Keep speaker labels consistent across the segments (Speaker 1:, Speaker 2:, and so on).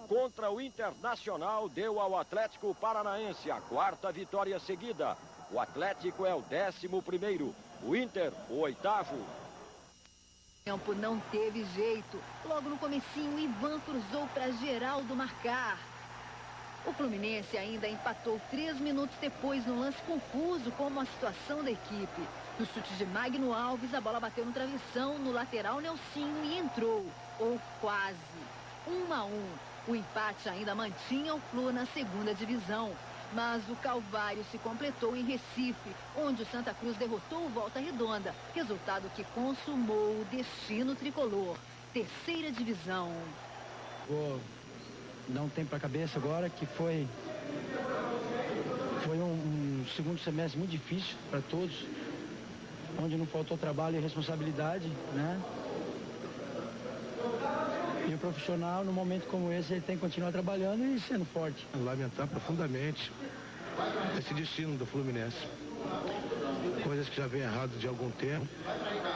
Speaker 1: contra o Internacional deu ao Atlético Paranaense a 4ª vitória seguida. O Atlético é o 11º, o Inter o 8º.
Speaker 2: O tempo não teve jeito. Logo no comecinho, Ivan cruzou para Geraldo marcar. O Fluminense ainda empatou 3 minutos depois no lance confuso como a situação da equipe. No chute de Magno Alves, a bola bateu no travessão, no lateral Nelsinho e entrou. Ou quase. 1-1. O empate ainda mantinha o Flu na 2ª divisão. Mas o calvário se completou em Recife, onde o Santa Cruz derrotou o Volta Redonda. Resultado que consumou o destino tricolor. 3ª divisão.
Speaker 3: Vou dar um tempo para a cabeça agora, que foi um segundo semestre muito difícil para todos, onde não faltou trabalho e responsabilidade, né? E o profissional, num momento como esse, ele tem que continuar trabalhando e sendo forte.
Speaker 4: Lamentar profundamente esse destino do Fluminense. Coisas que já vem errado de algum tempo.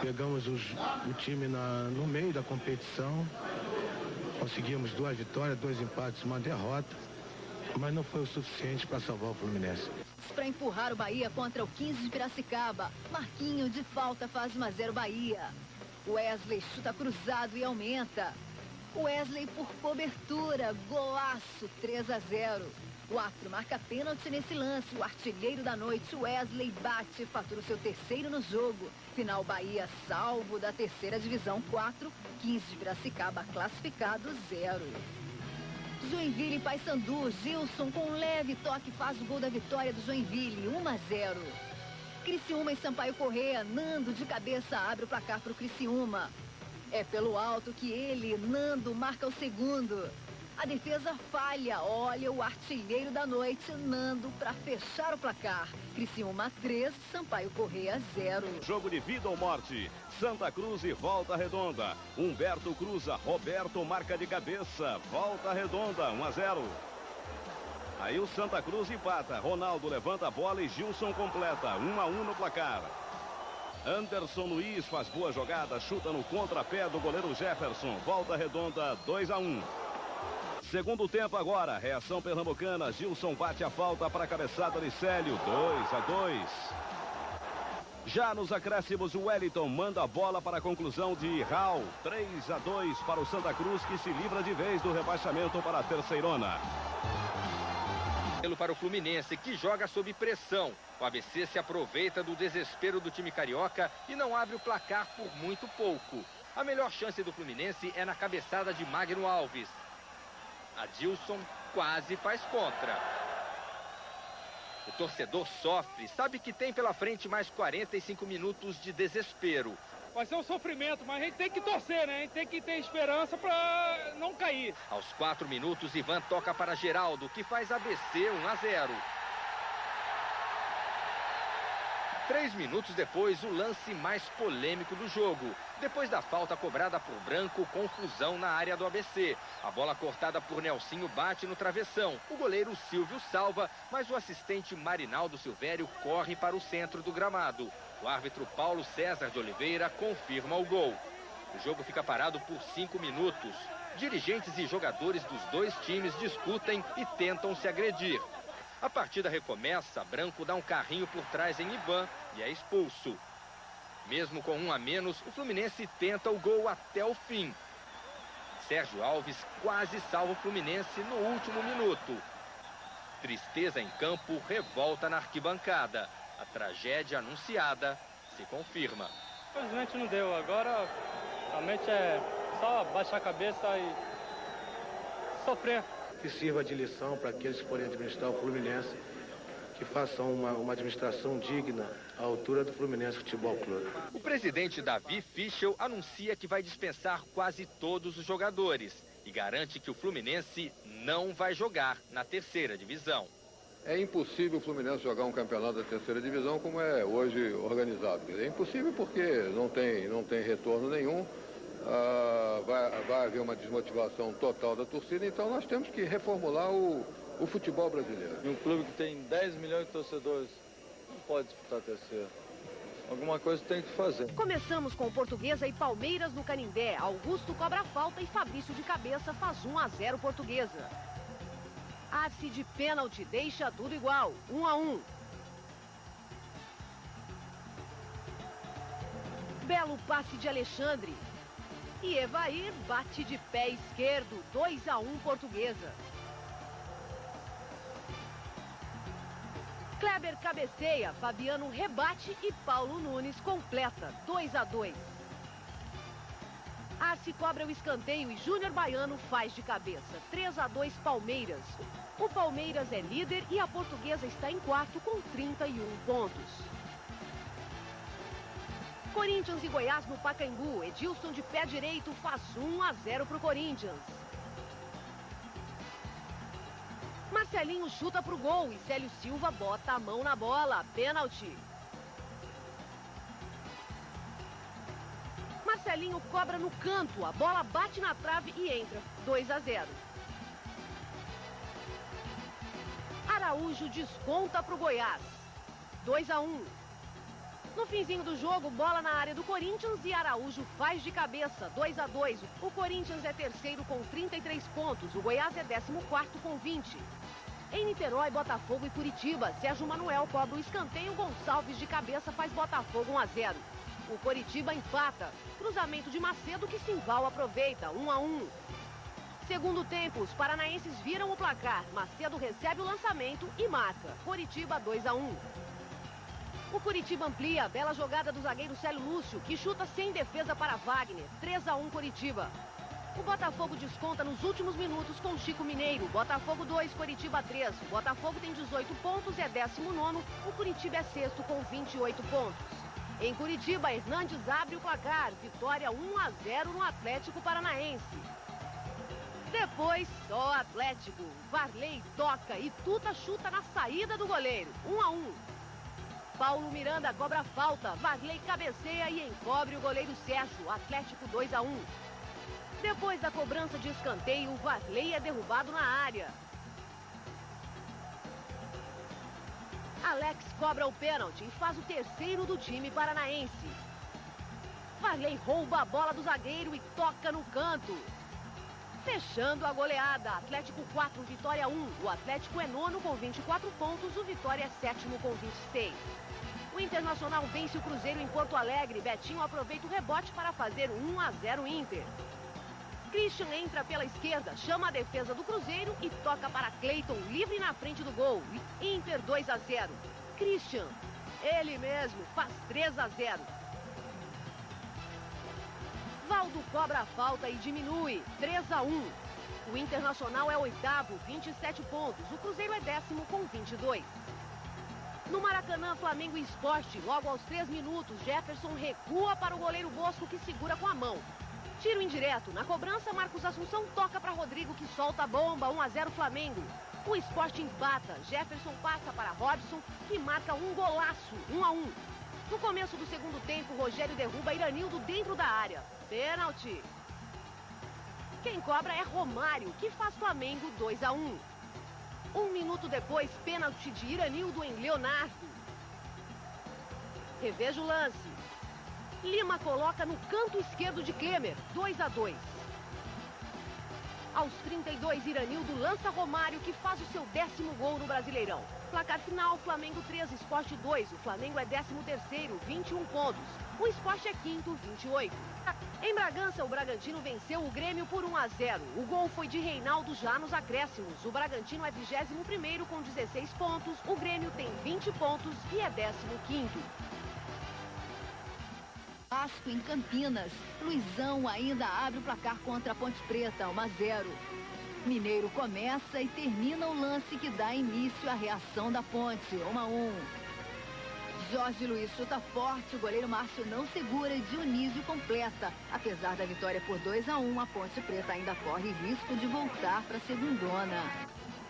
Speaker 4: Pegamos o time no meio da competição. Conseguimos 2 vitórias, 2 empates, 1 derrota. Mas não foi o suficiente para salvar o Fluminense.
Speaker 2: Para empurrar o Bahia contra o 15 de Piracicaba. Marquinho de falta faz 1-0 Bahia. Wesley chuta cruzado e aumenta. Wesley por cobertura, golaço, 3-0. O árbitro marca pênalti nesse lance. O artilheiro da noite, Wesley, bate e fatura o seu 3º no jogo. Final Bahia salvo da 3ª divisão 4, 15 de Piracicaba classificado 0. Joinville e Paysandu, Gilson com um leve toque faz o gol da vitória do Joinville, 1-0. Criciúma e Sampaio Corrêa, Nando de cabeça abre o placar para o Criciúma. É pelo alto que ele, Nando, marca o 2º. A defesa falha, olha o artilheiro da noite, Nando, para fechar o placar. Criciúma 3, Sampaio Corrêa 0.
Speaker 5: Jogo de vida ou morte, Santa Cruz e Volta Redonda. Humberto cruza, Roberto marca de cabeça, Volta Redonda 1-0. Aí o Santa Cruz empata, Ronaldo levanta a bola e Gilson completa, 1-1 no placar. Anderson Luiz faz boa jogada, chuta no contrapé do goleiro Jefferson. Volta Redonda, 2-1. Segundo tempo agora, reação pernambucana. Gilson bate a falta para a cabeçada de Célio, 2-2. Já nos acréscimos, o Wellington manda a bola para a conclusão de Raul, 3-2 para o Santa Cruz, que se livra de vez do rebaixamento para a terceirona.
Speaker 6: Para o Fluminense, que joga sob pressão. O ABC se aproveita do desespero do time carioca e não abre o placar por muito pouco. A melhor chance do Fluminense é na cabeçada de Magno Alves. Adilson quase faz contra. O torcedor sofre, sabe que tem pela frente mais 45 minutos de desespero.
Speaker 7: Vai ser um sofrimento, mas a gente tem que torcer, né? A gente tem que ter esperança para não cair.
Speaker 6: Aos 4 minutos, Ivan toca para Geraldo, que faz ABC 1-0. 3 minutos depois, o lance mais polêmico do jogo. Depois da falta cobrada por Branco, confusão na área do ABC. A bola cortada por Nelsinho bate no travessão. O goleiro Silvio salva, mas o assistente Marinaldo Silvério corre para o centro do gramado. O árbitro Paulo César de Oliveira confirma o gol. O jogo fica parado por 5 minutos. Dirigentes e jogadores dos dois times discutem e tentam se agredir. A partida recomeça, Branco dá um carrinho por trás em Ivan e é expulso. Mesmo com 1 a menos, o Fluminense tenta o gol até o fim. Sérgio Alves quase salva o Fluminense no último minuto. Tristeza em campo, revolta na arquibancada. A tragédia anunciada se confirma.
Speaker 7: Infelizmente não deu, agora realmente é só baixar a cabeça e sofrer.
Speaker 4: Que sirva de lição para aqueles que forem administrar o Fluminense, que façam uma administração digna à altura do Fluminense Futebol Clube.
Speaker 6: O presidente Davi Fischel anuncia que vai dispensar quase todos os jogadores e garante que o Fluminense não vai jogar na terceira divisão.
Speaker 8: É impossível o Fluminense jogar um campeonato da terceira divisão como é hoje organizado. É impossível porque não tem retorno nenhum. Vai haver uma desmotivação total da torcida, então nós temos que reformular o futebol brasileiro.
Speaker 9: Um clube que tem 10 milhões de torcedores não pode disputar a terceira.
Speaker 8: alguma coisa tem que fazer.
Speaker 9: Começamos com Portuguesa e Palmeiras no Canindé. Augusto cobra a falta e Fabrício de cabeça faz 1-0 Portuguesa. Arce de pênalti deixa tudo igual, 1-1. Belo passe de Alexandre. E Evair bate de pé esquerdo, 2-1 Portuguesa. Kleber cabeceia, Fabiano rebate e Paulo Nunes completa, 2-2. Arce cobra o escanteio e Júnior Baiano faz de cabeça, 3-2 Palmeiras. O Palmeiras é líder e a Portuguesa está em quarto com 31 pontos. Corinthians e Goiás no Pacaembu, Edilson de pé direito faz 1-0 para o Corinthians. Marcelinho chuta pro gol e Célio Silva bota a mão na bola, pênalti. Marcelinho cobra no canto, a bola bate na trave e entra, 2-0. Araújo desconta pro Goiás, 2-1. No finzinho do jogo, bola na área do Corinthians e Araújo faz de cabeça, 2-2. O Corinthians é terceiro com 33 pontos, o Goiás é 14º com 20. Em Niterói, Botafogo e Curitiba, Sérgio Manuel cobra o escanteio, Gonçalves de cabeça faz Botafogo 1-0. O Coritiba empata, cruzamento de Macedo que Simval aproveita, 1-1. Segundo tempo, os paranaenses viram o placar, Macedo recebe o lançamento e marca, Coritiba 2-1. O Curitiba amplia, bela jogada do zagueiro Célio Lúcio, que chuta sem defesa para Wagner, 3-1 Coritiba. O Botafogo desconta nos últimos minutos com Chico Mineiro, Botafogo 2, Coritiba 3. O Botafogo tem 18 pontos, é 19º, o Curitiba é sexto com 28 pontos. Em Curitiba, Hernandes abre o placar, vitória 1-0 no Atlético Paranaense. Depois, só Atlético, Varley toca e Tuta chuta na saída do goleiro, 1-1. Paulo Miranda cobra falta, Varley cabeceia e encobre o goleiro Sérgio, Atlético 2-1. Depois da cobrança de escanteio, Varley é derrubado na área. Alex cobra o pênalti e faz o terceiro do time paranaense. Varley rouba a bola do zagueiro e toca no canto. Fechando a goleada, Atlético 4, Vitória 1. O Atlético é nono com 24 pontos, o Vitória é sétimo com 26. O Internacional vence o Cruzeiro em Porto Alegre. Betinho aproveita o rebote para fazer 1-0 Inter. Christian entra pela esquerda, chama a defesa do Cruzeiro e toca para Cleiton, livre na frente do gol. Inter 2-0. Christian, ele mesmo, faz 3-0. Valdo cobra a falta e diminui, 3-1. O Internacional é oitavo, 27 pontos. O Cruzeiro é décimo com 22. No Maracanã, Flamengo e Sport, logo aos 3 minutos, Jefferson recua para o goleiro Bosco, que segura com a mão. Tiro indireto. Na cobrança, Marcos Assunção toca para Rodrigo, que solta a bomba, 1-0 Flamengo. O Sport empata. Jefferson passa para Robson, que marca um golaço, 1-1. No começo do segundo tempo, Rogério derruba Iranildo dentro da área. Pênalti. Quem cobra é Romário, que faz Flamengo 2-1. 1 minuto depois, pênalti de Iranildo em Leonardo. Reveja o lance. Lima coloca no canto esquerdo de Klemer, 2-2. Aos 32, Iranildo lança Romário, que faz o seu 10º gol no Brasileirão. Placar final, Flamengo 3, Sport 2. O Flamengo é 13º, 21 pontos. O Sport é quinto, 28. Em Bragança, o Bragantino venceu o Grêmio por 1-0. O gol foi de Reinaldo já nos acréscimos. O Bragantino é 21º com 16 pontos. O Grêmio tem 20 pontos e é 15º.
Speaker 2: Vasco em Campinas. Luizão ainda abre o placar contra a Ponte Preta, 1-0. Mineiro começa e termina o lance que dá início à reação da Ponte, 1-1. Jorge Luiz chuta forte, o goleiro Márcio não segura e Dionísio completa. Apesar da vitória por 2-1, a Ponte Preta ainda corre risco de voltar para a segundona.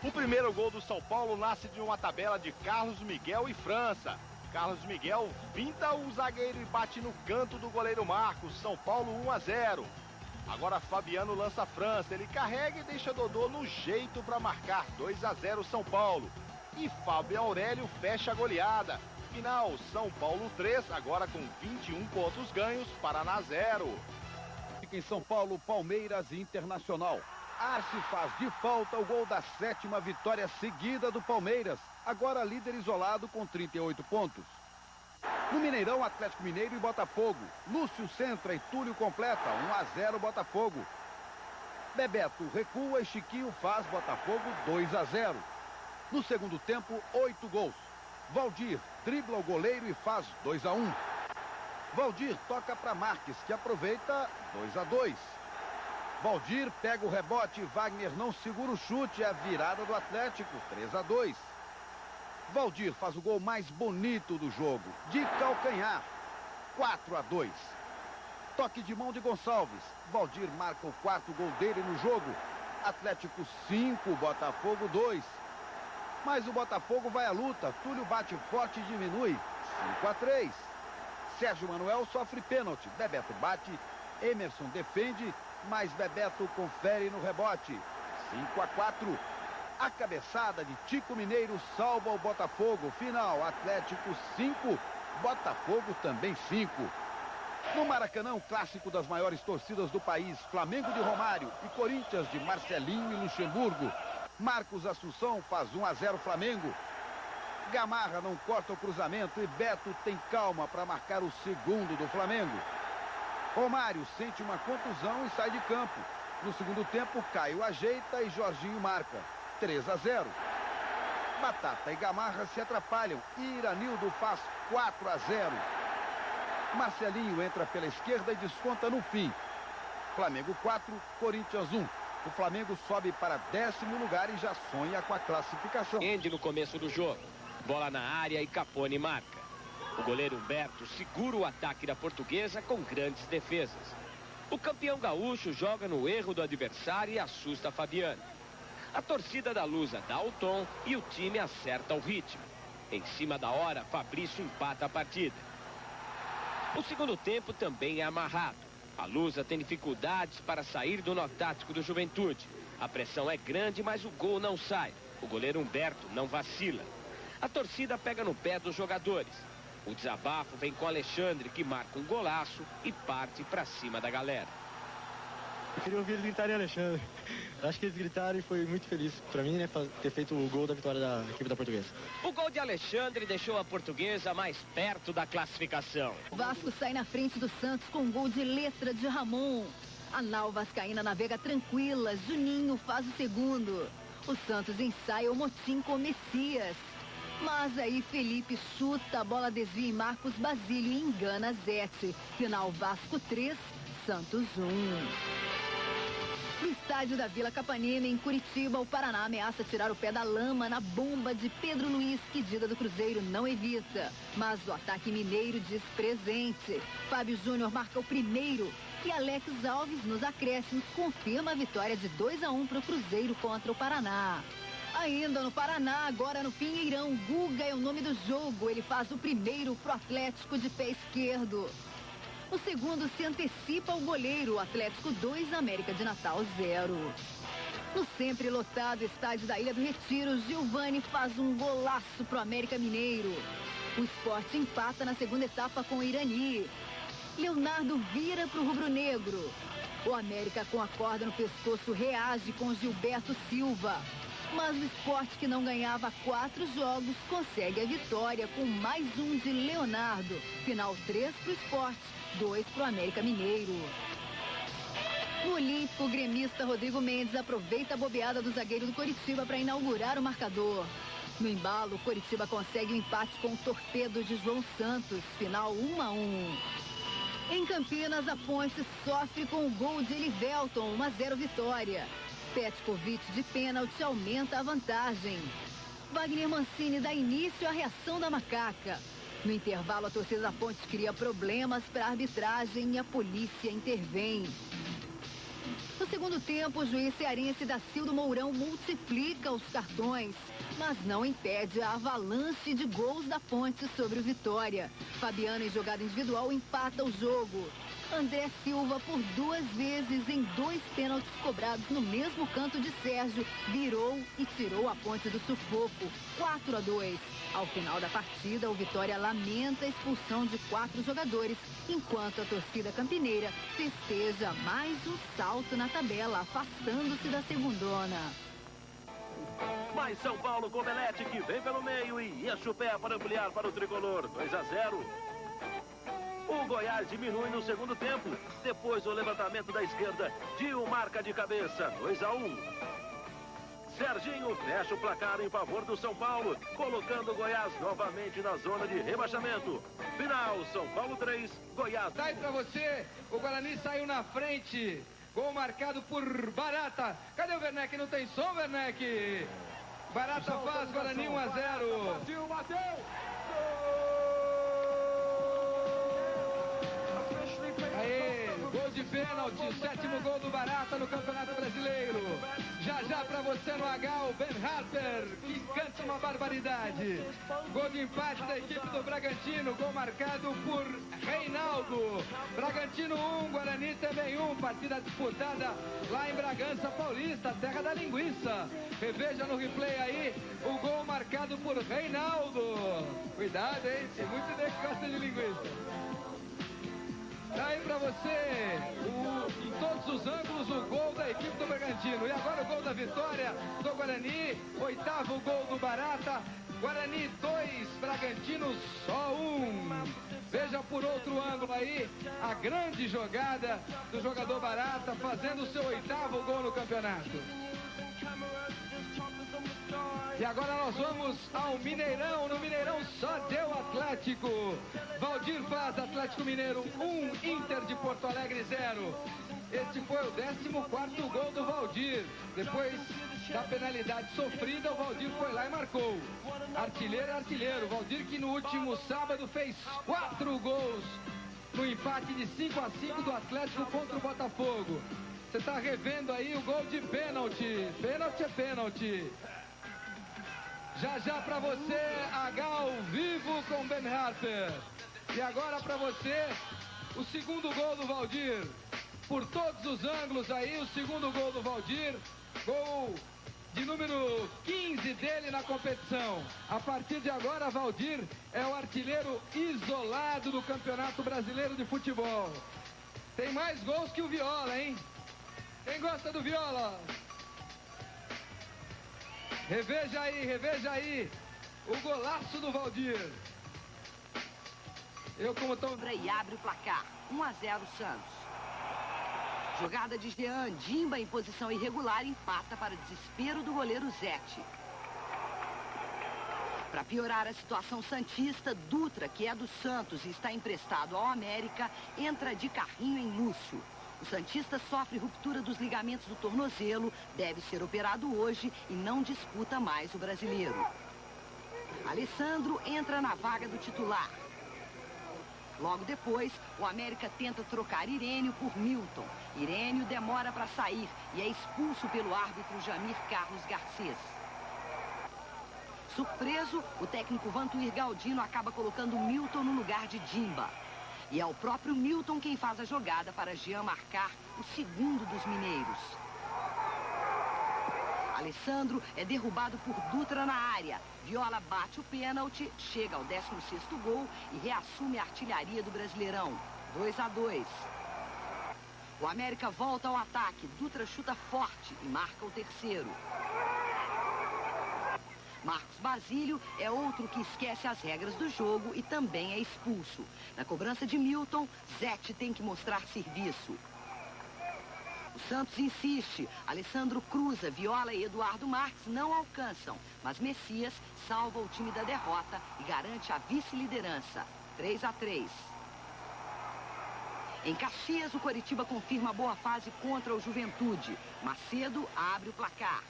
Speaker 10: O primeiro gol do São Paulo nasce de uma tabela de Carlos Miguel e França. Carlos Miguel finta o zagueiro e bate no canto do goleiro Marcos. São Paulo 1-0. Agora Fabiano lança a França. Ele carrega e deixa Dodô no jeito para marcar 2-0 São Paulo. E Fábio Aurélio fecha a goleada. final. São Paulo 3, agora com 21 pontos ganhos, Paraná 0.
Speaker 5: Em São Paulo, Palmeiras e Internacional. Arce faz de falta o gol da 7ª vitória seguida do Palmeiras, agora líder isolado com 38 pontos. No Mineirão, Atlético Mineiro e Botafogo. Lúcio centra e Túlio completa, 1-0 Botafogo. Bebeto recua e Chiquinho faz Botafogo 2-0. No segundo tempo, 8 gols. Valdir dribla o goleiro e faz 2-1. Valdir toca para Marques, que aproveita 2-2. Valdir pega o rebote, Wagner não segura o chute, é a virada do Atlético, 3-2. Valdir faz o gol mais bonito do jogo, de calcanhar, 4-2. Toque de mão de Gonçalves, Valdir marca o 4º gol dele no jogo, Atlético 5, Botafogo 2. Mas o Botafogo vai à luta, Túlio bate forte e diminui, 5-3. Sérgio Manuel sofre pênalti, Bebeto bate, Emerson defende, mas Bebeto confere no rebote, 5-4. A cabeçada de Tico Mineiro salva o Botafogo, final, Atlético 5, Botafogo também 5. No Maracanã, o clássico das maiores torcidas do país, Flamengo de Romário e Corinthians de Marcelinho e Luxemburgo. Marcos Assunção faz 1-0 Flamengo. Gamarra não corta o cruzamento e Beto tem calma para marcar o segundo do Flamengo. Romário sente uma contusão e sai de campo. No segundo tempo, Caio ajeita e Jorginho marca, 3-0. Batata e Gamarra se atrapalham e Iranildo faz 4-0. Marcelinho entra pela esquerda e desconta no fim. Flamengo 4, Corinthians 1. O Flamengo sobe para 10º lugar e já sonha com a classificação.
Speaker 11: Ende no começo do jogo. Bola na área e Capone marca. O goleiro Humberto segura o ataque da Portuguesa com grandes defesas. O campeão gaúcho joga no erro do adversário e assusta Fabiano. A torcida da Lusa dá o tom e o time acerta o ritmo. Em cima da hora, Fabrício empata a partida. O segundo tempo também é amarrado. A Lusa tem dificuldades para sair do nó tático do Juventude. A pressão é grande, mas o gol não sai. O goleiro Humberto não vacila. A torcida pega no pé dos jogadores. O desabafo vem com Alexandre, que marca um golaço e parte para cima da galera.
Speaker 3: Eu queria ouvir eles gritarem Alexandre. Acho que eles gritaram e foi muito feliz para mim, né, ter feito o gol da vitória da equipe da Portuguesa.
Speaker 11: O gol de Alexandre deixou a Portuguesa mais perto da classificação.
Speaker 2: O Vasco sai na frente do Santos com um gol de letra de Ramon. A nau vascaína navega tranquila, Juninho faz o segundo. O Santos ensaia o motim com Messias. Mas aí Felipe chuta, a bola desvia em Marcos Basílio e engana Zete. Final Vasco 3, Santos 1. No estádio da Vila Capanema, em Curitiba, o Paraná ameaça tirar o pé da lama na bomba de Pedro Luiz, que Dida do Cruzeiro não evita. Mas o ataque mineiro diz presente. Fábio Júnior marca o primeiro e Alex Alves, nos acréscimos, confirma a vitória de 2-1 para o Cruzeiro contra o Paraná. Ainda no Paraná, agora no Pinheirão, Guga é o nome do jogo. Ele faz o primeiro pro Atlético de pé esquerdo. O segundo se antecipa ao goleiro, Atlético 2, América de Natal 0. No sempre lotado estádio da Ilha do Retiro, Giovani faz um golaço pro América Mineiro. O Sport empata na segunda etapa com o Irani. Leonardo vira pro rubro-negro. O América, com a corda no pescoço, reage com Gilberto Silva. Mas o Sport, que não ganhava 4 jogos, consegue a vitória com mais um de Leonardo. Final 3 pro Sport, 2 pro América Mineiro. No Olímpico, o gremista Rodrigo Mendes aproveita a bobeada do zagueiro do Coritiba para inaugurar o marcador. No embalo, o Coritiba consegue o empate com o torpedo de João Santos. Final 1-1. Em Campinas, a Ponte sofre com o gol de Elivelton, 1-0 vitória. Petkovic de pênalti aumenta a vantagem. Wagner Mancini dá início à reação da macaca. No intervalo, a torcida da Ponte cria problemas para a arbitragem e a polícia intervém. No segundo tempo, o juiz cearense Dacildo Mourão multiplica os cartões, mas não impede a avalanche de gols da Ponte sobre o Vitória. Fabiano, em jogada individual, empata o jogo. André Silva, por 2 vezes em 2 pênaltis cobrados no mesmo canto de Sérgio, virou e tirou a Ponte do sufoco, 4-2. Ao final da partida, o Vitória lamenta a expulsão de 4 jogadores, enquanto a torcida campineira festeja mais um salto na tabela, afastando-se da segundona.
Speaker 12: Mais São Paulo com Belete, que vem pelo meio e enche o pé para ampliar para o tricolor, 2-0. O Goiás diminui no segundo tempo. Depois do levantamento da esquerda, Gil marca de cabeça, 2-1. Serginho fecha o placar em favor do São Paulo, colocando o Goiás novamente na zona de rebaixamento. Final, São Paulo 3, Goiás.
Speaker 6: Sai pra você, o Guarani saiu na frente. Gol marcado por Barata. Cadê o Werneck? Não tem som, Werneck? Barata faz, Guarani 1-0.
Speaker 12: Bateu, bateu.
Speaker 6: Aê, gol de pênalti, o 7º gol do Barata no Campeonato Brasileiro. Já já pra você no H, o Ben Harper, que canta uma barbaridade. Gol de empate da equipe do Bragantino, gol marcado por Reinaldo. Bragantino 1, Guarani também 1, partida disputada lá em Bragança Paulista, terra da linguiça. Reveja no replay aí o gol marcado por Reinaldo. Cuidado, hein, tem muito gente que gosta de linguiça. Tá aí pra você, em todos os ângulos, o gol da equipe do Bragantino. E agora o gol da vitória do Guarani, 8º gol do Barata. Guarani 2, Bragantino só 1. Veja por outro ângulo aí a grande jogada do jogador Barata, fazendo o seu 8º gol no campeonato. E agora nós vamos ao Mineirão. No Mineirão só deu Atlético. Valdir faz, Atlético Mineiro 1, Inter de Porto Alegre 0. Este foi o 14º gol do Valdir. Depois da penalidade sofrida, o Valdir foi lá e marcou. Artilheiro é artilheiro. Valdir, que no último sábado fez 4 gols no empate de 5-5 do Atlético contra o Botafogo. Você está revendo aí o gol de pênalti. Pênalti é pênalti. Já já para você, H ao vivo com Ben Harper. E agora para você, o 2º gol do Valdir. Por todos os ângulos aí, o 2º gol do Valdir. Gol de número 15 dele na competição. A partir de agora, Valdir é o artilheiro isolado do Campeonato Brasileiro de Futebol. Tem mais gols que o Viola, hein? Quem gosta do Viola? Reveja aí o golaço do Valdir.
Speaker 13: Eu como tô... E abre o placar, 1-0 Santos. Jogada de Jean, Dimba em posição irregular empata para desespero do goleiro Zete. Para piorar a situação santista, Dutra, que é do Santos e está emprestado ao América, entra de carrinho em Lúcio. O santista sofre ruptura dos ligamentos do tornozelo, deve ser operado hoje e não disputa mais o brasileiro. Alessandro entra na vaga do titular. Logo depois, o América tenta trocar Irênio por Milton. Irênio demora para sair e é expulso pelo árbitro Jamir Carlos Garcês. Surpreso, o técnico Vantuir Galdino acaba colocando Milton no lugar de Dimba. E é o próprio Milton quem faz a jogada para Jean marcar o 2º dos mineiros. Alessandro é derrubado por Dutra na área. Viola bate o pênalti, chega ao 16º gol e reassume a artilharia do Brasileirão. 2-2. O América volta ao ataque. Dutra chuta forte e marca o 3º. Marcos Basílio é outro que esquece as regras do jogo e também é expulso. Na cobrança de Milton, Zete tem que mostrar serviço. O Santos insiste. Alessandro cruza, Viola e Eduardo Marques não alcançam. Mas Messias salva o time da derrota e garante a vice-liderança. 3-3. Em Caxias, o Coritiba confirma boa fase contra o Juventude. Macedo abre o placar.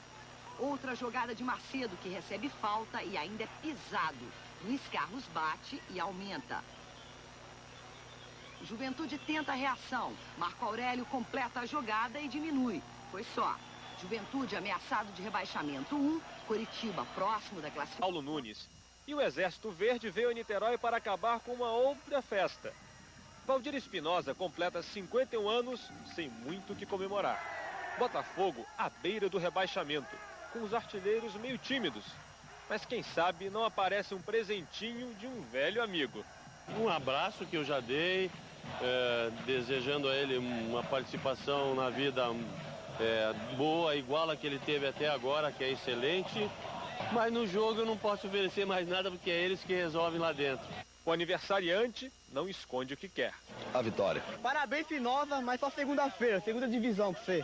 Speaker 13: Outra jogada de Macedo, que recebe falta e ainda é pisado. Luiz Carlos bate e aumenta. O Juventude tenta a reação. Marco Aurélio completa a jogada e diminui. Foi só. Juventude ameaçado de rebaixamento 1, Coritiba próximo da classificação.
Speaker 14: Paulo Nunes. E o Exército Verde veio a Niterói para acabar com uma outra festa. Valdir Espinosa completa 51 anos sem muito o que comemorar. Botafogo à beira do rebaixamento, com os artilheiros meio tímidos. Mas quem sabe não aparece um presentinho de um velho amigo.
Speaker 15: Um abraço que eu já dei, desejando a ele uma participação na vida boa, igual a que ele teve até agora, que é excelente. Mas no jogo eu não posso oferecer mais nada, porque é eles que resolvem lá dentro.
Speaker 14: O aniversariante não esconde o que quer.
Speaker 16: A vitória.
Speaker 17: Parabéns, Finova, mas só segunda-feira, segunda divisão pra você.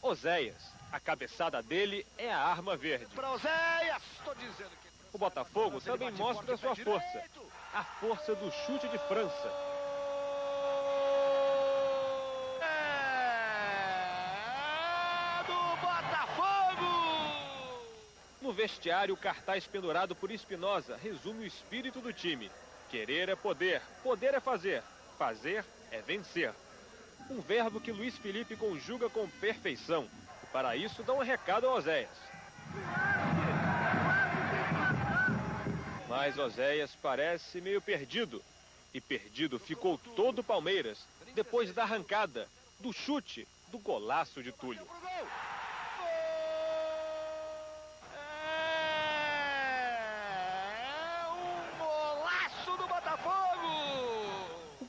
Speaker 14: Oséias, a cabeçada dele é a arma verde.
Speaker 10: Para Oséias, tô dizendo que...
Speaker 14: O Botafogo também mostra sua força. A força do chute de França. No vestiário, o cartaz pendurado por Espinosa resume o espírito do time. Querer é poder, poder é fazer, fazer é vencer. Um verbo que Luiz Felipe conjuga com perfeição. E para isso dá um recado a Oséias. Mas Oséias parece meio perdido. E perdido ficou todo o Palmeiras, depois da arrancada, do chute, do golaço de Túlio.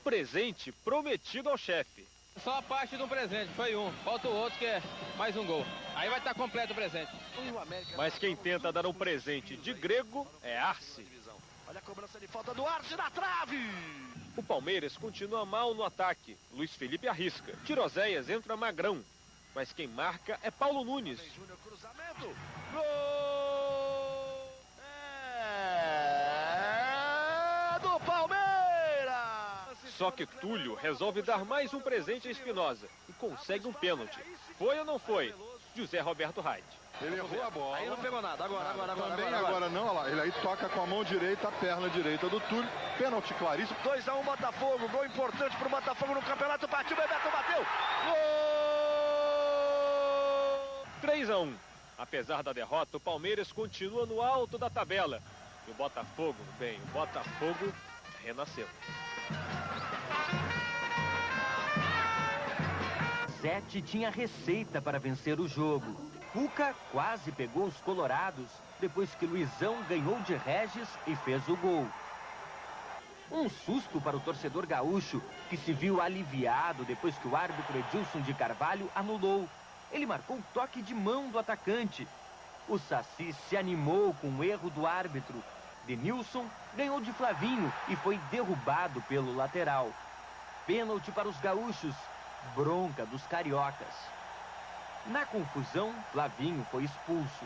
Speaker 14: Presente prometido ao chefe.
Speaker 18: Só a parte do presente, foi um. Falta o outro que é mais um gol. Aí vai estar completo o presente.
Speaker 14: Mas quem tenta dar um presente de grego é Arce.
Speaker 10: Olha a cobrança de falta do Arce na trave.
Speaker 14: O Palmeiras continua mal no ataque. Luiz Felipe arrisca. Tira Oséias, entra Magrão. Mas quem marca é Paulo Nunes.
Speaker 10: Gol! Do Palmeiras!
Speaker 14: Só que Túlio resolve dar mais um presente a Espinosa e consegue um pênalti. Foi ou não foi? José Roberto Raid.
Speaker 8: Ele errou a bola.
Speaker 10: Aí não pegou nada. Agora
Speaker 8: não, olha lá. Ele aí toca com a mão direita, a perna direita do Túlio. Pênalti claríssimo.
Speaker 10: 2-1 Botafogo. Gol importante pro Botafogo no campeonato. Partiu, Bebeto bateu. Gol!
Speaker 14: 3-1. Apesar da derrota, o Palmeiras continua no alto da tabela. E o Botafogo, o Botafogo renasceu.
Speaker 19: Zete tinha receita para vencer o jogo. Cuca quase pegou os colorados depois que Luizão ganhou de Regis e fez o gol. Um susto para o torcedor gaúcho, que se viu aliviado depois que o árbitro Edilson de Carvalho anulou. Ele marcou o toque de mão do atacante. O Saci se animou com o erro do árbitro. Denilson ganhou de Flavinho e foi derrubado pelo lateral. Pênalti para os gaúchos. Bronca dos cariocas. Na confusão, Flavinho foi expulso.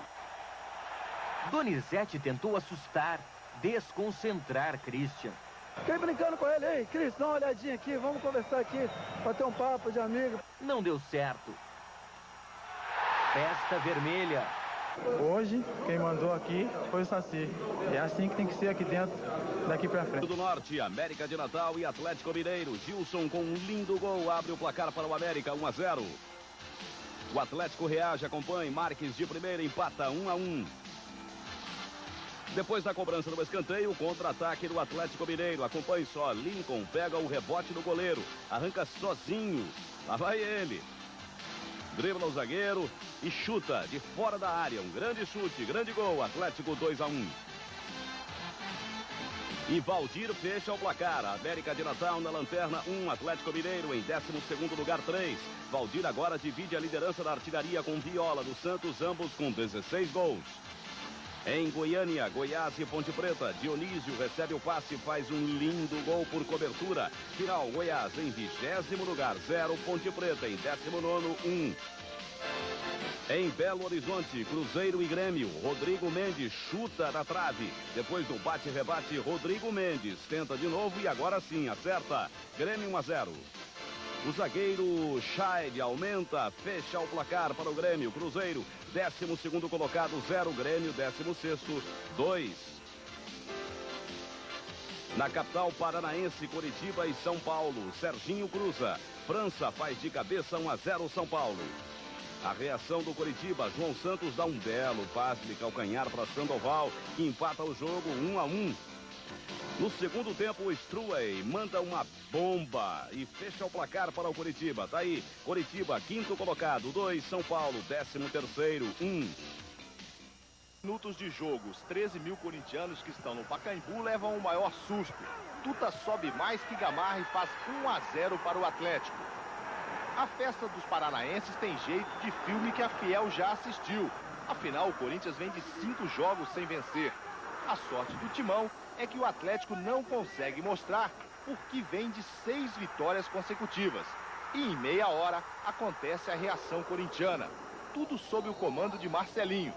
Speaker 19: Donizete tentou assustar, desconcentrar Christian.
Speaker 17: Fiquei brincando com ele, ei, Cris, dá uma olhadinha aqui, vamos conversar aqui, bater um papo de amigo.
Speaker 19: Não deu certo. Festa vermelha.
Speaker 17: Hoje, quem mandou aqui foi o Saci. É assim que tem que ser aqui dentro, daqui pra frente.
Speaker 5: Do Norte, América de Natal e Atlético Mineiro. Gilson com um lindo gol abre o placar para o América, 1-0. O Atlético reage, acompanha, Marques de primeira, empata 1-1. Depois da cobrança do escanteio, contra-ataque do Atlético Mineiro. Acompanhe só, Lincoln pega o rebote do goleiro, arranca sozinho. Lá vai ele. Dribla o zagueiro e chuta de fora da área. Um grande chute, grande gol. Atlético 2-1. E Valdir fecha o placar. América de Natal na lanterna 1. Atlético Mineiro em 12º lugar 3. Valdir agora divide a liderança da artilharia com Viola do Santos, ambos com 16 gols. Em Goiânia, Goiás e Ponte Preta, Dionísio recebe o passe e faz um lindo gol por cobertura. Final, Goiás em 20º lugar, 0, Ponte Preta em 19º, 1. Em Belo Horizonte, Cruzeiro e Grêmio, Rodrigo Mendes chuta na trave. Depois do bate-rebate, Rodrigo Mendes tenta de novo e agora sim acerta. Grêmio 1-0. O zagueiro Scheid aumenta, fecha o placar para o Grêmio. Cruzeiro, 12º colocado, 0. Grêmio, 16º, 2. Na capital paranaense, Coritiba e São Paulo. Serginho cruza. França faz de cabeça 1-0 São Paulo. A reação do Coritiba, João Santos dá um belo passe de calcanhar para Sandoval, que empata o jogo 1-1. No segundo tempo, o Struey manda uma bomba e fecha o placar para o Coritiba. Tá aí, Coritiba, 5º colocado, 2. São Paulo, 13º, 1.
Speaker 10: Minutos de jogo, os 13 mil corintianos que estão no Pacaembu levam o maior susto. Tuta sobe mais que Gamarra e faz 1-0 para o Atlético. A festa dos paranaenses tem jeito de filme que a Fiel já assistiu. Afinal, o Corinthians vem de 5 jogos sem vencer. A sorte do Timão é que o Atlético não consegue mostrar porque vem de 6 vitórias consecutivas. E em meia hora acontece a reação corintiana. Tudo sob o comando de Marcelinho.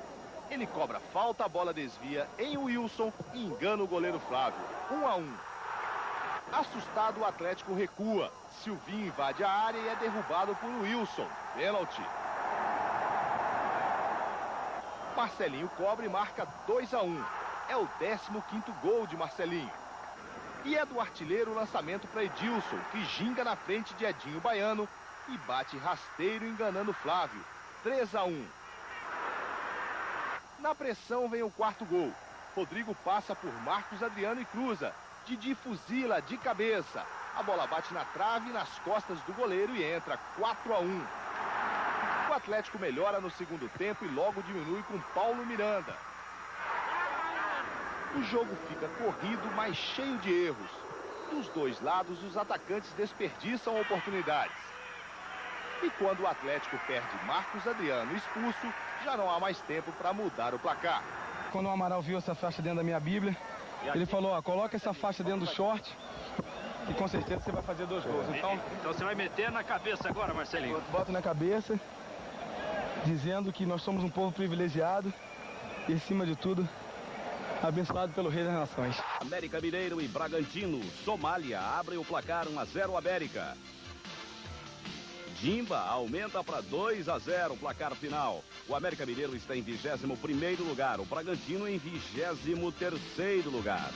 Speaker 10: Ele cobra falta, a bola desvia em Wilson e engana o goleiro Flávio. 1-1. Assustado, o Atlético recua. Silvinho invade a área e é derrubado por Wilson. Pênalti. Marcelinho cobra e marca 2-1. É o 15º gol de Marcelinho. E é do artilheiro o lançamento para Edilson, que ginga na frente de Edinho Baiano e bate rasteiro enganando Flávio. 3-1. Na pressão vem o 4º gol. Rodrigo passa por Marcos Adriano e cruza. Didi fuzila de cabeça. A bola bate na trave nas costas do goleiro e entra 4-1. O Atlético melhora no segundo tempo e logo diminui com Paulo Miranda. O jogo fica corrido, mas cheio de erros. Dos dois lados, os atacantes desperdiçam oportunidades. E quando o Atlético perde Marcos Adriano expulso, já não há mais tempo para mudar o placar.
Speaker 17: Quando o Amaral viu essa faixa dentro da minha Bíblia, ele falou, ó, coloca essa faixa dentro do short e com certeza você vai fazer 2 gols.
Speaker 12: Então você vai meter na cabeça agora, Marcelinho.
Speaker 17: Boto na cabeça, dizendo que nós somos um povo privilegiado e, acima de tudo, abençoado pelo Rei das Nações.
Speaker 5: América Mineiro e Bragantino. Somália abre o placar 1-0 América. Jimba aumenta para 2-0 o placar final. O América Mineiro está em 21º lugar. O Bragantino em 23º lugar.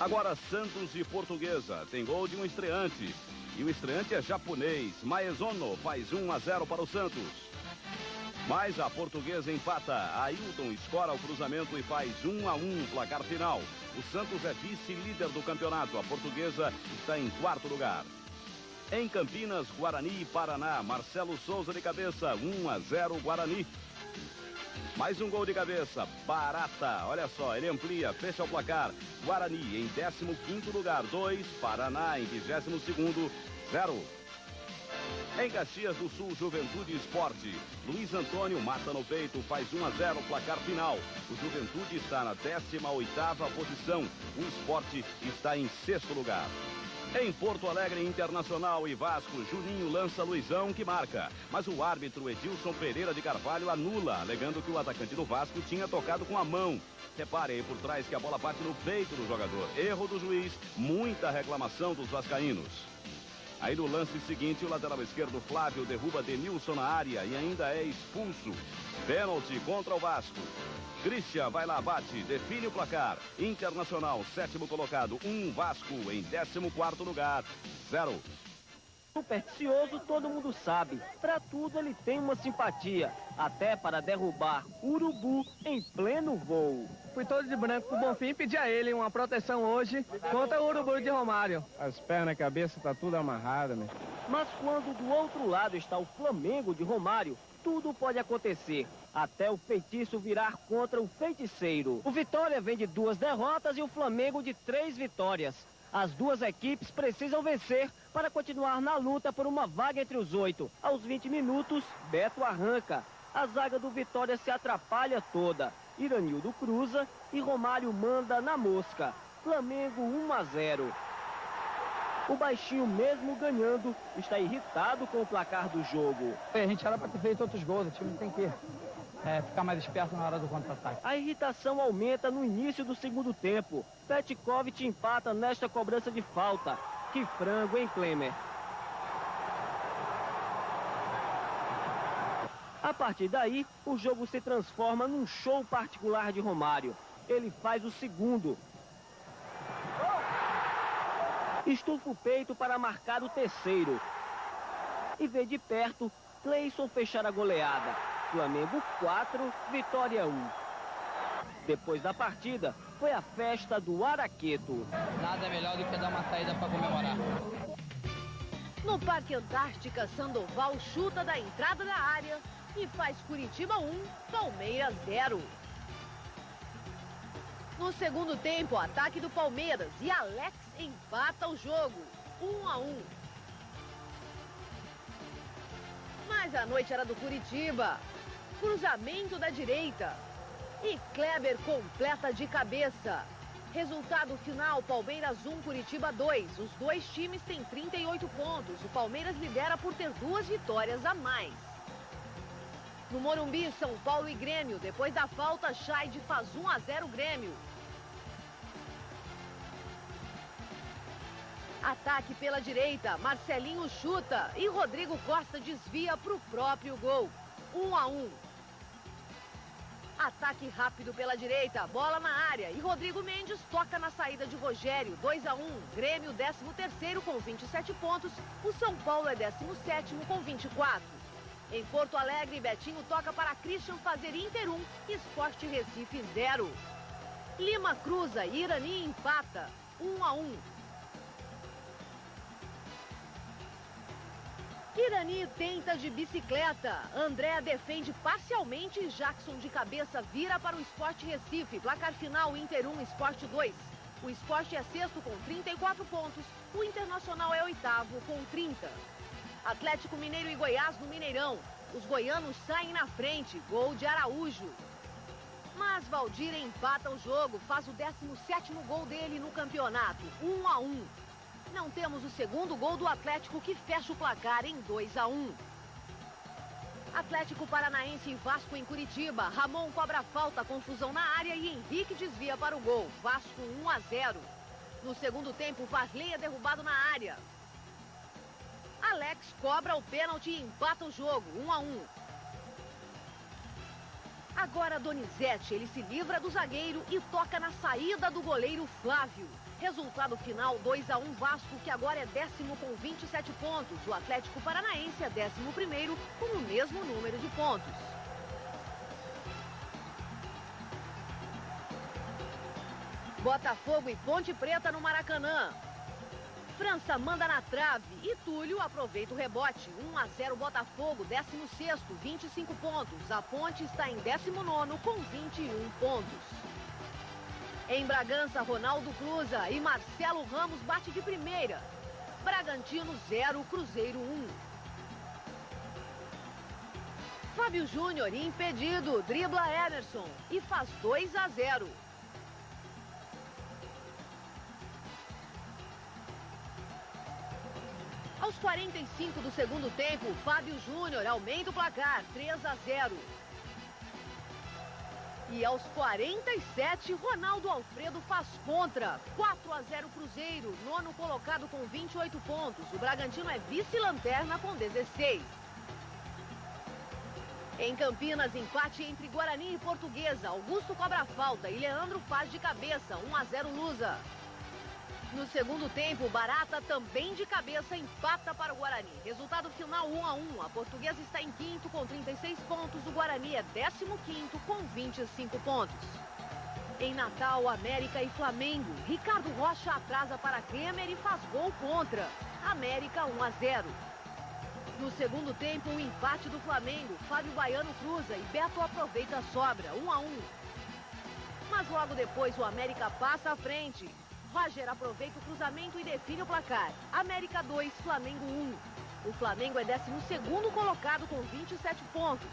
Speaker 5: Agora Santos e Portuguesa. Tem gol de um estreante. E o estreante é japonês. Maezono faz 1-0 para o Santos. Mas a Portuguesa empata. Ailton escora o cruzamento e faz 1-1 placar final. O Santos é vice-líder do campeonato. A Portuguesa está em 4º lugar. Em Campinas, Guarani e Paraná. Marcelo Souza de cabeça. 1-0 Guarani. Mais um gol de cabeça. Barata. Olha só, ele amplia, fecha o placar. Guarani em 15º lugar. 2. Paraná em 22º. 0. Em Caxias do Sul, Juventude e Esporte. Luiz Antônio mata no peito, faz 1-0 placar final. O Juventude está na 18ª posição. O Esporte está em 6º lugar. Em Porto Alegre, Internacional e Vasco, Juninho lança Luizão que marca. Mas o árbitro Edilson Pereira de Carvalho anula, alegando que o atacante do Vasco tinha tocado com a mão. Repare aí por trás que a bola bate no peito do jogador. Erro do juiz, muita reclamação dos vascaínos. Aí no lance seguinte, o lateral esquerdo Flávio derruba Denilson na área e ainda é expulso. Pênalti contra o Vasco. Christian vai lá, bate, define o placar. Internacional, 7º colocado, 1. Vasco em 14º lugar, 0.
Speaker 16: Supersticioso, todo mundo sabe. Para tudo ele tem uma simpatia. Até para derrubar urubu em pleno voo.
Speaker 20: Fui todo de branco pro Bonfim e pedi a ele uma proteção hoje contra o urubu de Romário. As pernas, a cabeça, tá tudo amarrada, né?
Speaker 16: Mas quando do outro lado está o Flamengo de Romário, tudo pode acontecer. Até o feitiço virar contra o feiticeiro. O Vitória vem de 2 derrotas e o Flamengo de 3 vitórias. As duas equipes precisam vencer para continuar na luta por uma vaga entre os 8. Aos 20 minutos, Beto arranca. A zaga do Vitória se atrapalha toda. Iranildo cruza e Romário manda na mosca. Flamengo 1-0. O baixinho, mesmo ganhando, está irritado com o placar do jogo.
Speaker 20: A gente era para ter feito outros gols, o time tem que ficar mais esperto na hora do contra-ataque.
Speaker 16: A irritação aumenta no início do segundo tempo. Petkovic empata nesta cobrança de falta. Que frango, hein, Klemer? A partir daí, o jogo se transforma num show particular de Romário. Ele faz o segundo. Estufa o peito para marcar o terceiro. E vê de perto Cleison fechar a goleada. Flamengo 4, Vitória 1. Depois da partida, foi a festa do Araqueto.
Speaker 18: Nada melhor do que dar uma saída para comemorar.
Speaker 9: No Parque Antártica, Sandoval chuta da entrada da área e faz Curitiba 1, Palmeiras 0. No segundo tempo, ataque do Palmeiras e Alex empata o jogo, 1-1. Mas a noite era do Curitiba. Cruzamento da direita. E Kleber completa de cabeça. Resultado final, Palmeiras 1, Curitiba 2. Os dois times têm 38 pontos. O Palmeiras lidera por ter 2 vitórias a mais. No Morumbi, São Paulo e Grêmio. Depois da falta, Scheid faz 1-0 Grêmio. Ataque pela direita, Marcelinho chuta e Rodrigo Costa desvia para o próprio gol. 1-1. Ataque rápido pela direita, bola na área e Rodrigo Mendes toca na saída de Rogério. 2-1. Grêmio 13º com 27 pontos. O São Paulo é 17º com 24. Em Porto Alegre, Betinho toca para Christian fazer Inter 1, Sport Recife 0. Lima cruza e Irani empata. 1-1. Irani tenta de bicicleta. André defende parcialmente e Jackson de cabeça vira para o Sport Recife. Placar final, Inter 1, Sport 2. O Sport é sexto com 34 pontos. O Internacional é oitavo com 30. Atlético Mineiro e Goiás no Mineirão. Os goianos saem na frente. Gol de Araújo. Mas Valdir empata o jogo. Faz o 17º gol dele no campeonato. 1-1. Não temos o segundo gol do Atlético, que fecha o placar em 2-1. Atlético Paranaense e Vasco em Curitiba. Ramon cobra falta, confusão na área e Henrique desvia para o gol. Vasco 1-0. No segundo tempo, Varley é derrubado na área. Alex cobra o pênalti e empata o jogo, 1-1. Agora Donizete, ele se livra do zagueiro e toca na saída do goleiro Flávio. Resultado final, 2-1 Vasco, que agora é 10º com 27 pontos. O Atlético Paranaense é 11º com o mesmo número de pontos. Botafogo e Ponte Preta no Maracanã. França manda na trave e Túlio aproveita o rebote. 1-0 Botafogo, 16º, 25 pontos. A Ponte está em 19º com 21 pontos. Em Bragança, Ronaldo cruza e Marcelo Ramos bate de primeira. Bragantino 0, Cruzeiro 1. Fábio Júnior, impedido, dribla Emerson e faz 2-0. Aos 45 do segundo tempo, Fábio Júnior aumenta o placar, 3-0. E aos 47, Ronaldo Alfredo faz contra, 4-0 Cruzeiro, nono colocado com 28 pontos. O Bragantino é vice-lanterna com 16. Em Campinas, empate entre Guarani e Portuguesa. Augusto cobra a falta e Leandro faz de cabeça, 1-0 Lusa. No segundo tempo, Barata também de cabeça empata para o Guarani. Resultado final 1-1. A Portuguesa está em quinto com 36 pontos. O Guarani é 15º com 25 pontos. Em Natal, América e Flamengo. Ricardo Rocha atrasa para Klemer e faz gol contra. América 1-0. No segundo tempo, o empate do Flamengo. Fábio Baiano cruza e Beto aproveita a sobra. 1-1. Mas logo depois, o América passa à frente. Roger aproveita o cruzamento e define o placar. América 2, Flamengo 1. O Flamengo é 12º colocado com 27 pontos.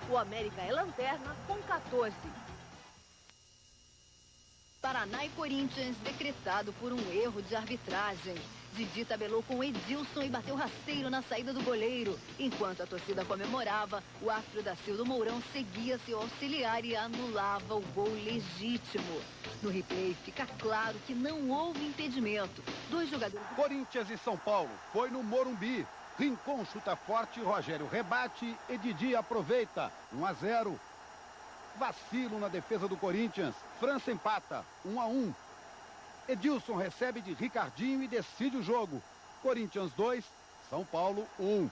Speaker 9: O América é lanterna com 14.
Speaker 2: Paraná e Corinthians decretado por um erro de arbitragem. Didi tabelou com Edilson e bateu rasteiro na saída do goleiro. Enquanto a torcida comemorava, o árbitro da Silva Mourão seguia seu auxiliar e anulava o gol legítimo. No replay fica claro que não houve impedimento. Dois jogadores...
Speaker 21: Corinthians e São Paulo. Foi no Morumbi. Rincon chuta forte, Rogério rebate e Didi aproveita. 1-0. Vacilo na defesa do Corinthians. França empata. 1-1. Edilson recebe de Ricardinho e decide o jogo. Corinthians 2, São Paulo 1.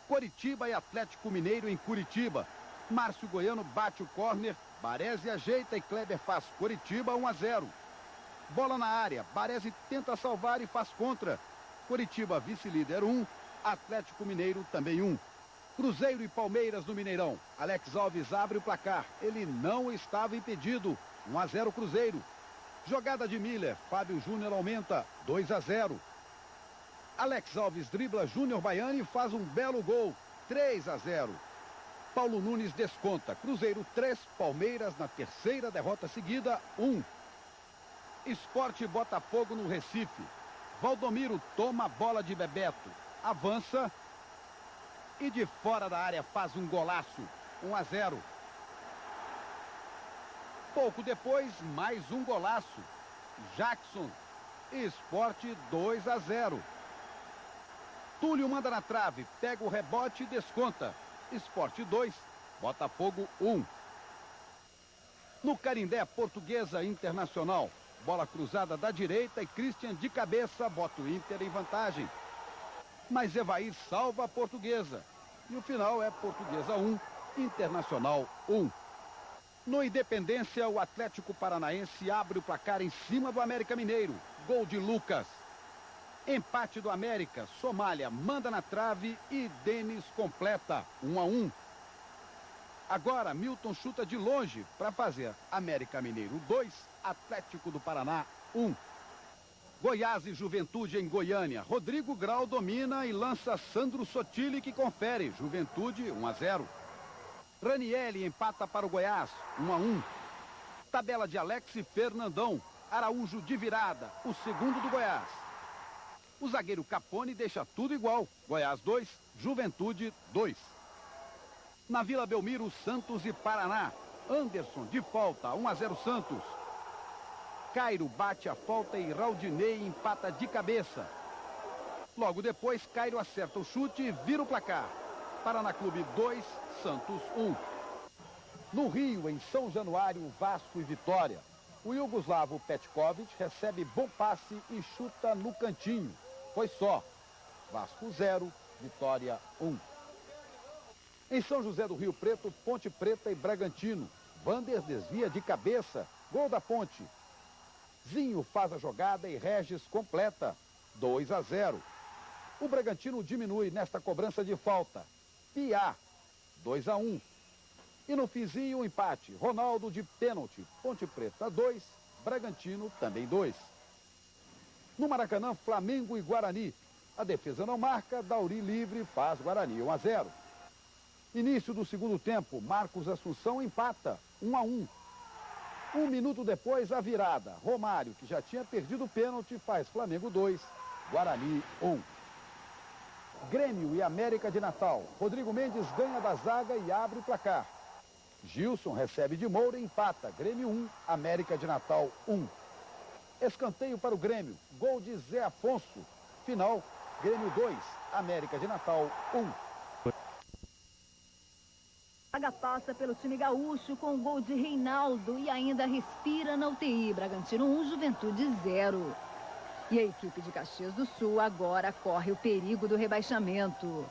Speaker 21: Coritiba e Atlético Mineiro em Curitiba. Márcio Goiano bate o córner, Baresi ajeita e Kleber faz Coritiba 1-0. Bola na área, Baresi tenta salvar e faz contra. Coritiba vice-líder 1, Atlético Mineiro também 1. Cruzeiro e Palmeiras no Mineirão. Alex Alves abre o placar. Ele não estava impedido. 1-0 Cruzeiro. Jogada de Miller. Fábio Júnior aumenta. 2-0. Alex Alves dribla Júnior Baiano e faz um belo gol. 3-0. Paulo Nunes desconta. Cruzeiro 3, Palmeiras na terceira derrota seguida 1. Sport e Botafogo no Recife. Valdomiro toma a bola de Bebeto. Avança. E de fora da área faz um golaço. 1-0. Pouco depois, mais um golaço. Jackson. Sport 2-0. Túlio manda na trave, pega o rebote e desconta. Sport 2, Botafogo 1. No Canindé, Portuguesa Internacional. Bola cruzada da direita e Christian de cabeça bota o Inter em vantagem. Mas Evair salva a Portuguesa. E o final é Portuguesa 1, Internacional 1. No Independência, o Atlético Paranaense abre o placar em cima do América Mineiro. Gol de Lucas. Empate do América. Somália manda na trave e Denis completa. 1-1. Agora, Milton chuta de longe para fazer América Mineiro 2, Atlético do Paraná 1. Goiás e Juventude em Goiânia. Rodrigo Grau domina e lança Sandro Sotile que confere. Juventude 1-0. Ranielli empata para o Goiás, 1-1. Tabela de Alex e Fernandão. Araújo de virada, o segundo do Goiás. O zagueiro Capone deixa tudo igual. Goiás 2, Juventude 2. Na Vila Belmiro, Santos e Paraná. Anderson de falta, 1-0 Santos. Cairo bate a falta e Raudinei empata de cabeça. Logo depois, Cairo acerta o chute e vira o placar. Paraná Clube 2, Santos 1. No Rio, em São Januário, Vasco e Vitória. O iugoslavo Petkovic recebe bom passe e chuta no cantinho. Foi só. Vasco 0, Vitória 1. Em São José do Rio Preto, Ponte Preta e Bragantino. Vander desvia de cabeça. Gol da Ponte. Zinho faz a jogada e Regis completa. 2-0. O Bragantino diminui nesta cobrança de falta. Piá, 2-1. E no finzinho, o empate. Ronaldo de pênalti. Ponte Preta 2, Bragantino também 2. No Maracanã, Flamengo e Guarani. A defesa não marca, Dauri livre faz Guarani 1-0. Início do segundo tempo, Marcos Assunção empata 1-1. Um minuto depois, a virada. Romário, que já tinha perdido o pênalti, faz Flamengo 2, Guarani 1. Grêmio e América de Natal. Rodrigo Mendes ganha da zaga e abre o placar. Gilson recebe de Moura e empata. Grêmio 1, América de Natal 1. Escanteio para o Grêmio. Gol de Zé Afonso. Final, Grêmio 2, América de Natal 1.
Speaker 2: A zaga passa pelo time gaúcho com o gol de Reinaldo e ainda respira na UTI. Bragantino 1, Juventude 0. E a equipe de Caxias do Sul agora corre o perigo do rebaixamento.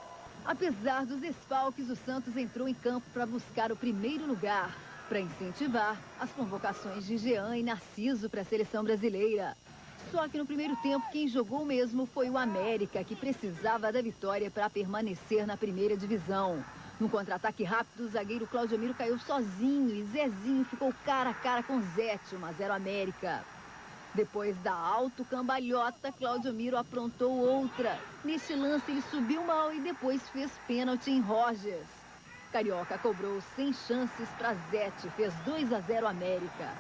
Speaker 2: Apesar dos desfalques, o Santos entrou em campo para buscar o primeiro lugar, para incentivar as convocações de Jean e Narciso para a seleção brasileira. Só que no primeiro tempo, quem jogou mesmo foi o América, que precisava da vitória para permanecer na primeira divisão. No contra-ataque rápido, o zagueiro Claudemiro caiu sozinho e Zezinho ficou cara a cara com Zete, 1-0 América. Depois da autocambalhota, Claudemiro aprontou outra. Neste lance, ele subiu mal e depois fez pênalti em Rogers. Carioca cobrou sem chances para Zete, fez 2-0 América.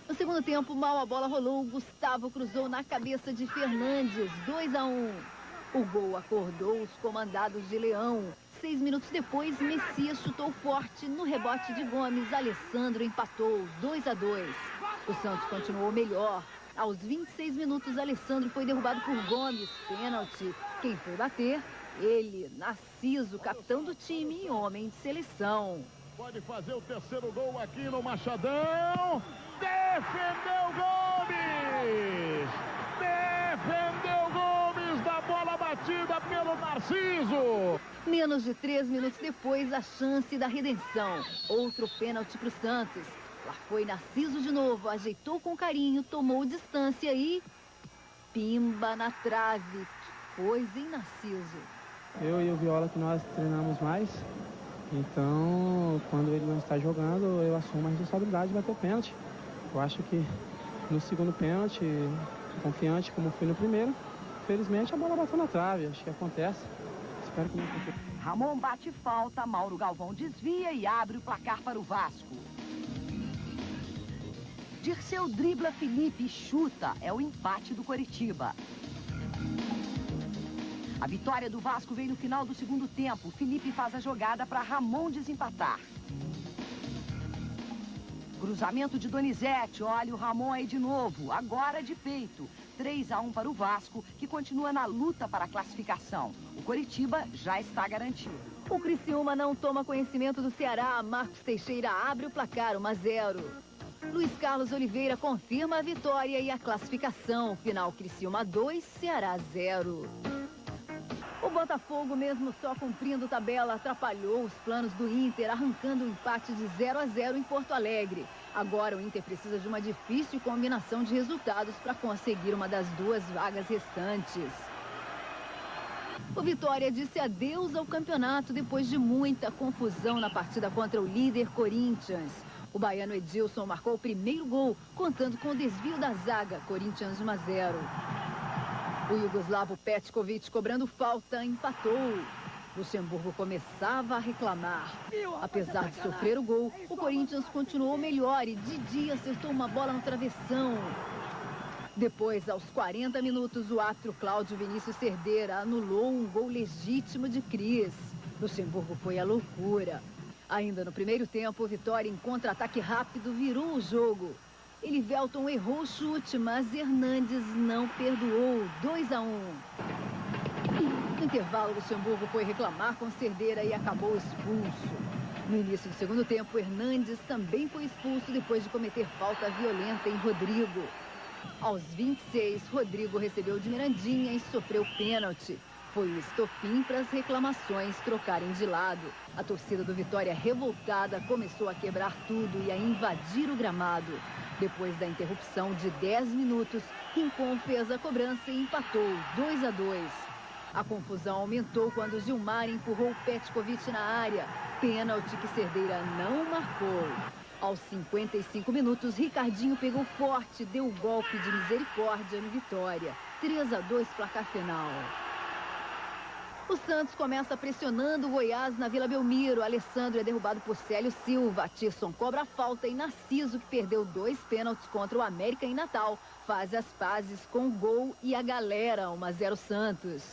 Speaker 2: No segundo tempo, mal a bola rolou, Gustavo cruzou na cabeça de Fernandes, 2-1. O gol acordou os comandados de Leão. 6 minutos depois, Messias chutou forte no rebote de Gomes. Alessandro empatou, 2-2. O Santos continuou melhor. Aos 26 minutos, Alessandro foi derrubado por Gomes. Pênalti. Quem foi bater? Ele, Narciso, capitão do time e homem de seleção.
Speaker 1: Pode fazer o terceiro gol aqui no Machadão. Defendeu Gomes! Defendeu Gomes da bola batida pelo Narciso!
Speaker 2: Menos de 3 minutos depois, a chance da redenção. Outro pênalti para o Santos. Lá foi Narciso de novo, ajeitou com carinho, tomou distância e... pimba na trave. Que coisa, hein, Narciso?
Speaker 17: Eu e o Viola que nós treinamos mais. Então, quando ele não está jogando, eu assumo a responsabilidade de bater o pênalti. Eu acho que no segundo pênalti, confiante como fui no primeiro, felizmente a bola bateu na trave. Acho que acontece. Espero que não aconteça.
Speaker 13: Ramon bate falta, Mauro Galvão desvia e abre o placar para o Vasco. Dirceu dribla Felipe e chuta. É o empate do Coritiba. A vitória do Vasco veio no final do segundo tempo. Felipe faz a jogada para Ramon desempatar. Cruzamento de Donizete. Olha o Ramon aí de novo. Agora de peito. 3-1 para o Vasco, que continua na luta para a classificação. O Coritiba já está garantido.
Speaker 2: O Criciúma não toma conhecimento do Ceará. Marcos Teixeira abre o placar, 1-0. Luiz Carlos Oliveira confirma a vitória e a classificação. Final Criciúma 2, Ceará 0. O Botafogo, mesmo só cumprindo tabela, atrapalhou os planos do Inter, arrancando um empate de 0-0 em Porto Alegre. Agora o Inter precisa de uma difícil combinação de resultados para conseguir uma das 2 vagas restantes. O Vitória disse adeus ao campeonato depois de muita confusão na partida contra o líder Corinthians. O baiano Edilson marcou o primeiro gol, contando com o desvio da zaga, Corinthians 1-0. O iugoslavo Petkovic, cobrando falta, empatou. Luxemburgo começava a reclamar. Apesar de sofrer o gol, o Corinthians continuou melhor e Didi acertou uma bola no travessão. Depois, aos 40 minutos, o árbitro Cláudio Vinícius Cerdeira anulou um gol legítimo de Cris. Luxemburgo foi à loucura. Ainda no primeiro tempo, o Vitória, em contra-ataque rápido, virou o jogo. Elivelton errou o chute, mas Hernandes não perdoou. 2-1. No intervalo, Luxemburgo foi reclamar com Cerdeira e acabou expulso. No início do segundo tempo, Hernandes também foi expulso depois de cometer falta violenta em Rodrigo. Aos 26, Rodrigo recebeu de Mirandinha e sofreu pênalti. Foi o estopim para as reclamações trocarem de lado. A torcida do Vitória, revoltada, começou a quebrar tudo e a invadir o gramado. Depois da interrupção de 10 minutos, Rincon fez a cobrança e empatou 2-2. A confusão aumentou quando Gilmar empurrou Petkovic na área. Pênalti que Cerdeira não marcou. Aos 55 minutos, Ricardinho pegou forte, deu o golpe de misericórdia no Vitória. 3-2 placar final. O Santos começa pressionando o Goiás na Vila Belmiro. Alessandro é derrubado por Célio Silva. Tirson cobra a falta e Narciso, que perdeu 2 pênaltis contra o América em Natal, faz as pazes com o gol e a galera. 1-0 Santos.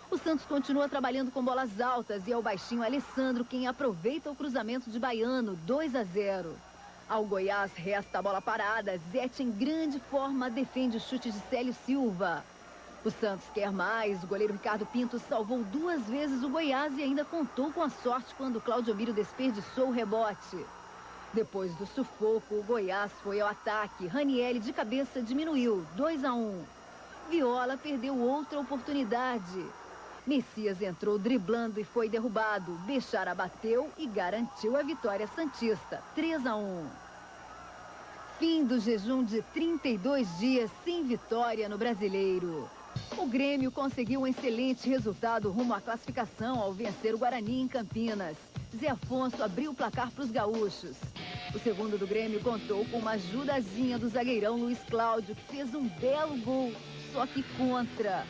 Speaker 2: O Santos continua trabalhando com bolas altas e é o baixinho Alessandro quem aproveita o cruzamento de Baiano. 2-0. Ao Goiás resta a bola parada. Zete, em grande forma, defende o chute de Célio Silva. O Santos quer mais. O goleiro Ricardo Pinto salvou 2 vezes o Goiás e ainda contou com a sorte quando Cláudio Miro desperdiçou o rebote. Depois do sufoco, o Goiás foi ao ataque. Ranieri de cabeça diminuiu. 2-1. Viola perdeu outra oportunidade. Messias entrou driblando e foi derrubado. Bechara bateu e garantiu a vitória santista. 3-1. Fim do jejum de 32 dias sem vitória no Brasileiro. O Grêmio conseguiu um excelente resultado rumo à classificação ao vencer o Guarani em Campinas. Zé Afonso abriu o placar para os gaúchos. O segundo do Grêmio contou com uma ajudazinha do zagueirão Luiz Cláudio, que fez um belo gol, só que contra.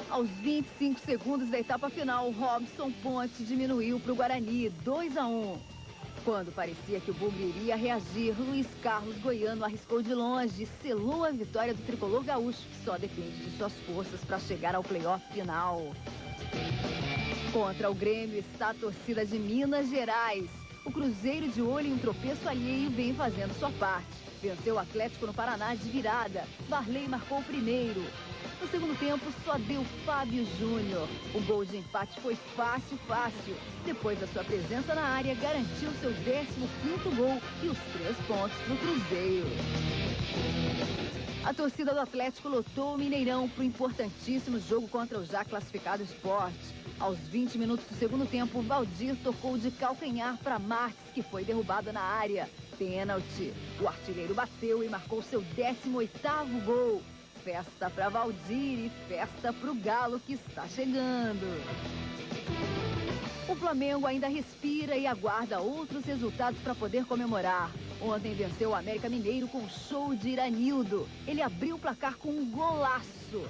Speaker 2: Aos 25 segundos da etapa final, Robson Ponte diminuiu para o Guarani, 2-1. Quando parecia que o Bugre iria reagir, Luiz Carlos Goiano arriscou de longe e selou a vitória do tricolor gaúcho, que só depende de suas forças para chegar ao playoff final. Contra o Grêmio está a torcida de Minas Gerais. O Cruzeiro, de olho em um tropeço alheio, vem fazendo sua parte. Venceu o Atlético no Paraná de virada. Varley marcou o primeiro. No segundo tempo, só deu Fábio Júnior. O gol de empate foi fácil. Depois da sua presença na área, garantiu seu 15º gol e os 3 pontos para o Cruzeiro. A torcida do Atlético lotou o Mineirão para o importantíssimo jogo contra o já classificado Sport. Aos 20 minutos do segundo tempo, Valdir tocou de calcanhar para Marques, que foi derrubado na área. Pênalti. O artilheiro bateu e marcou seu 18º gol. Festa para Valdir e festa para o Galo, que está chegando. O Flamengo ainda respira e aguarda outros resultados para poder comemorar. Ontem venceu o América Mineiro com um show de Iranildo. Ele abriu o placar com um golaço.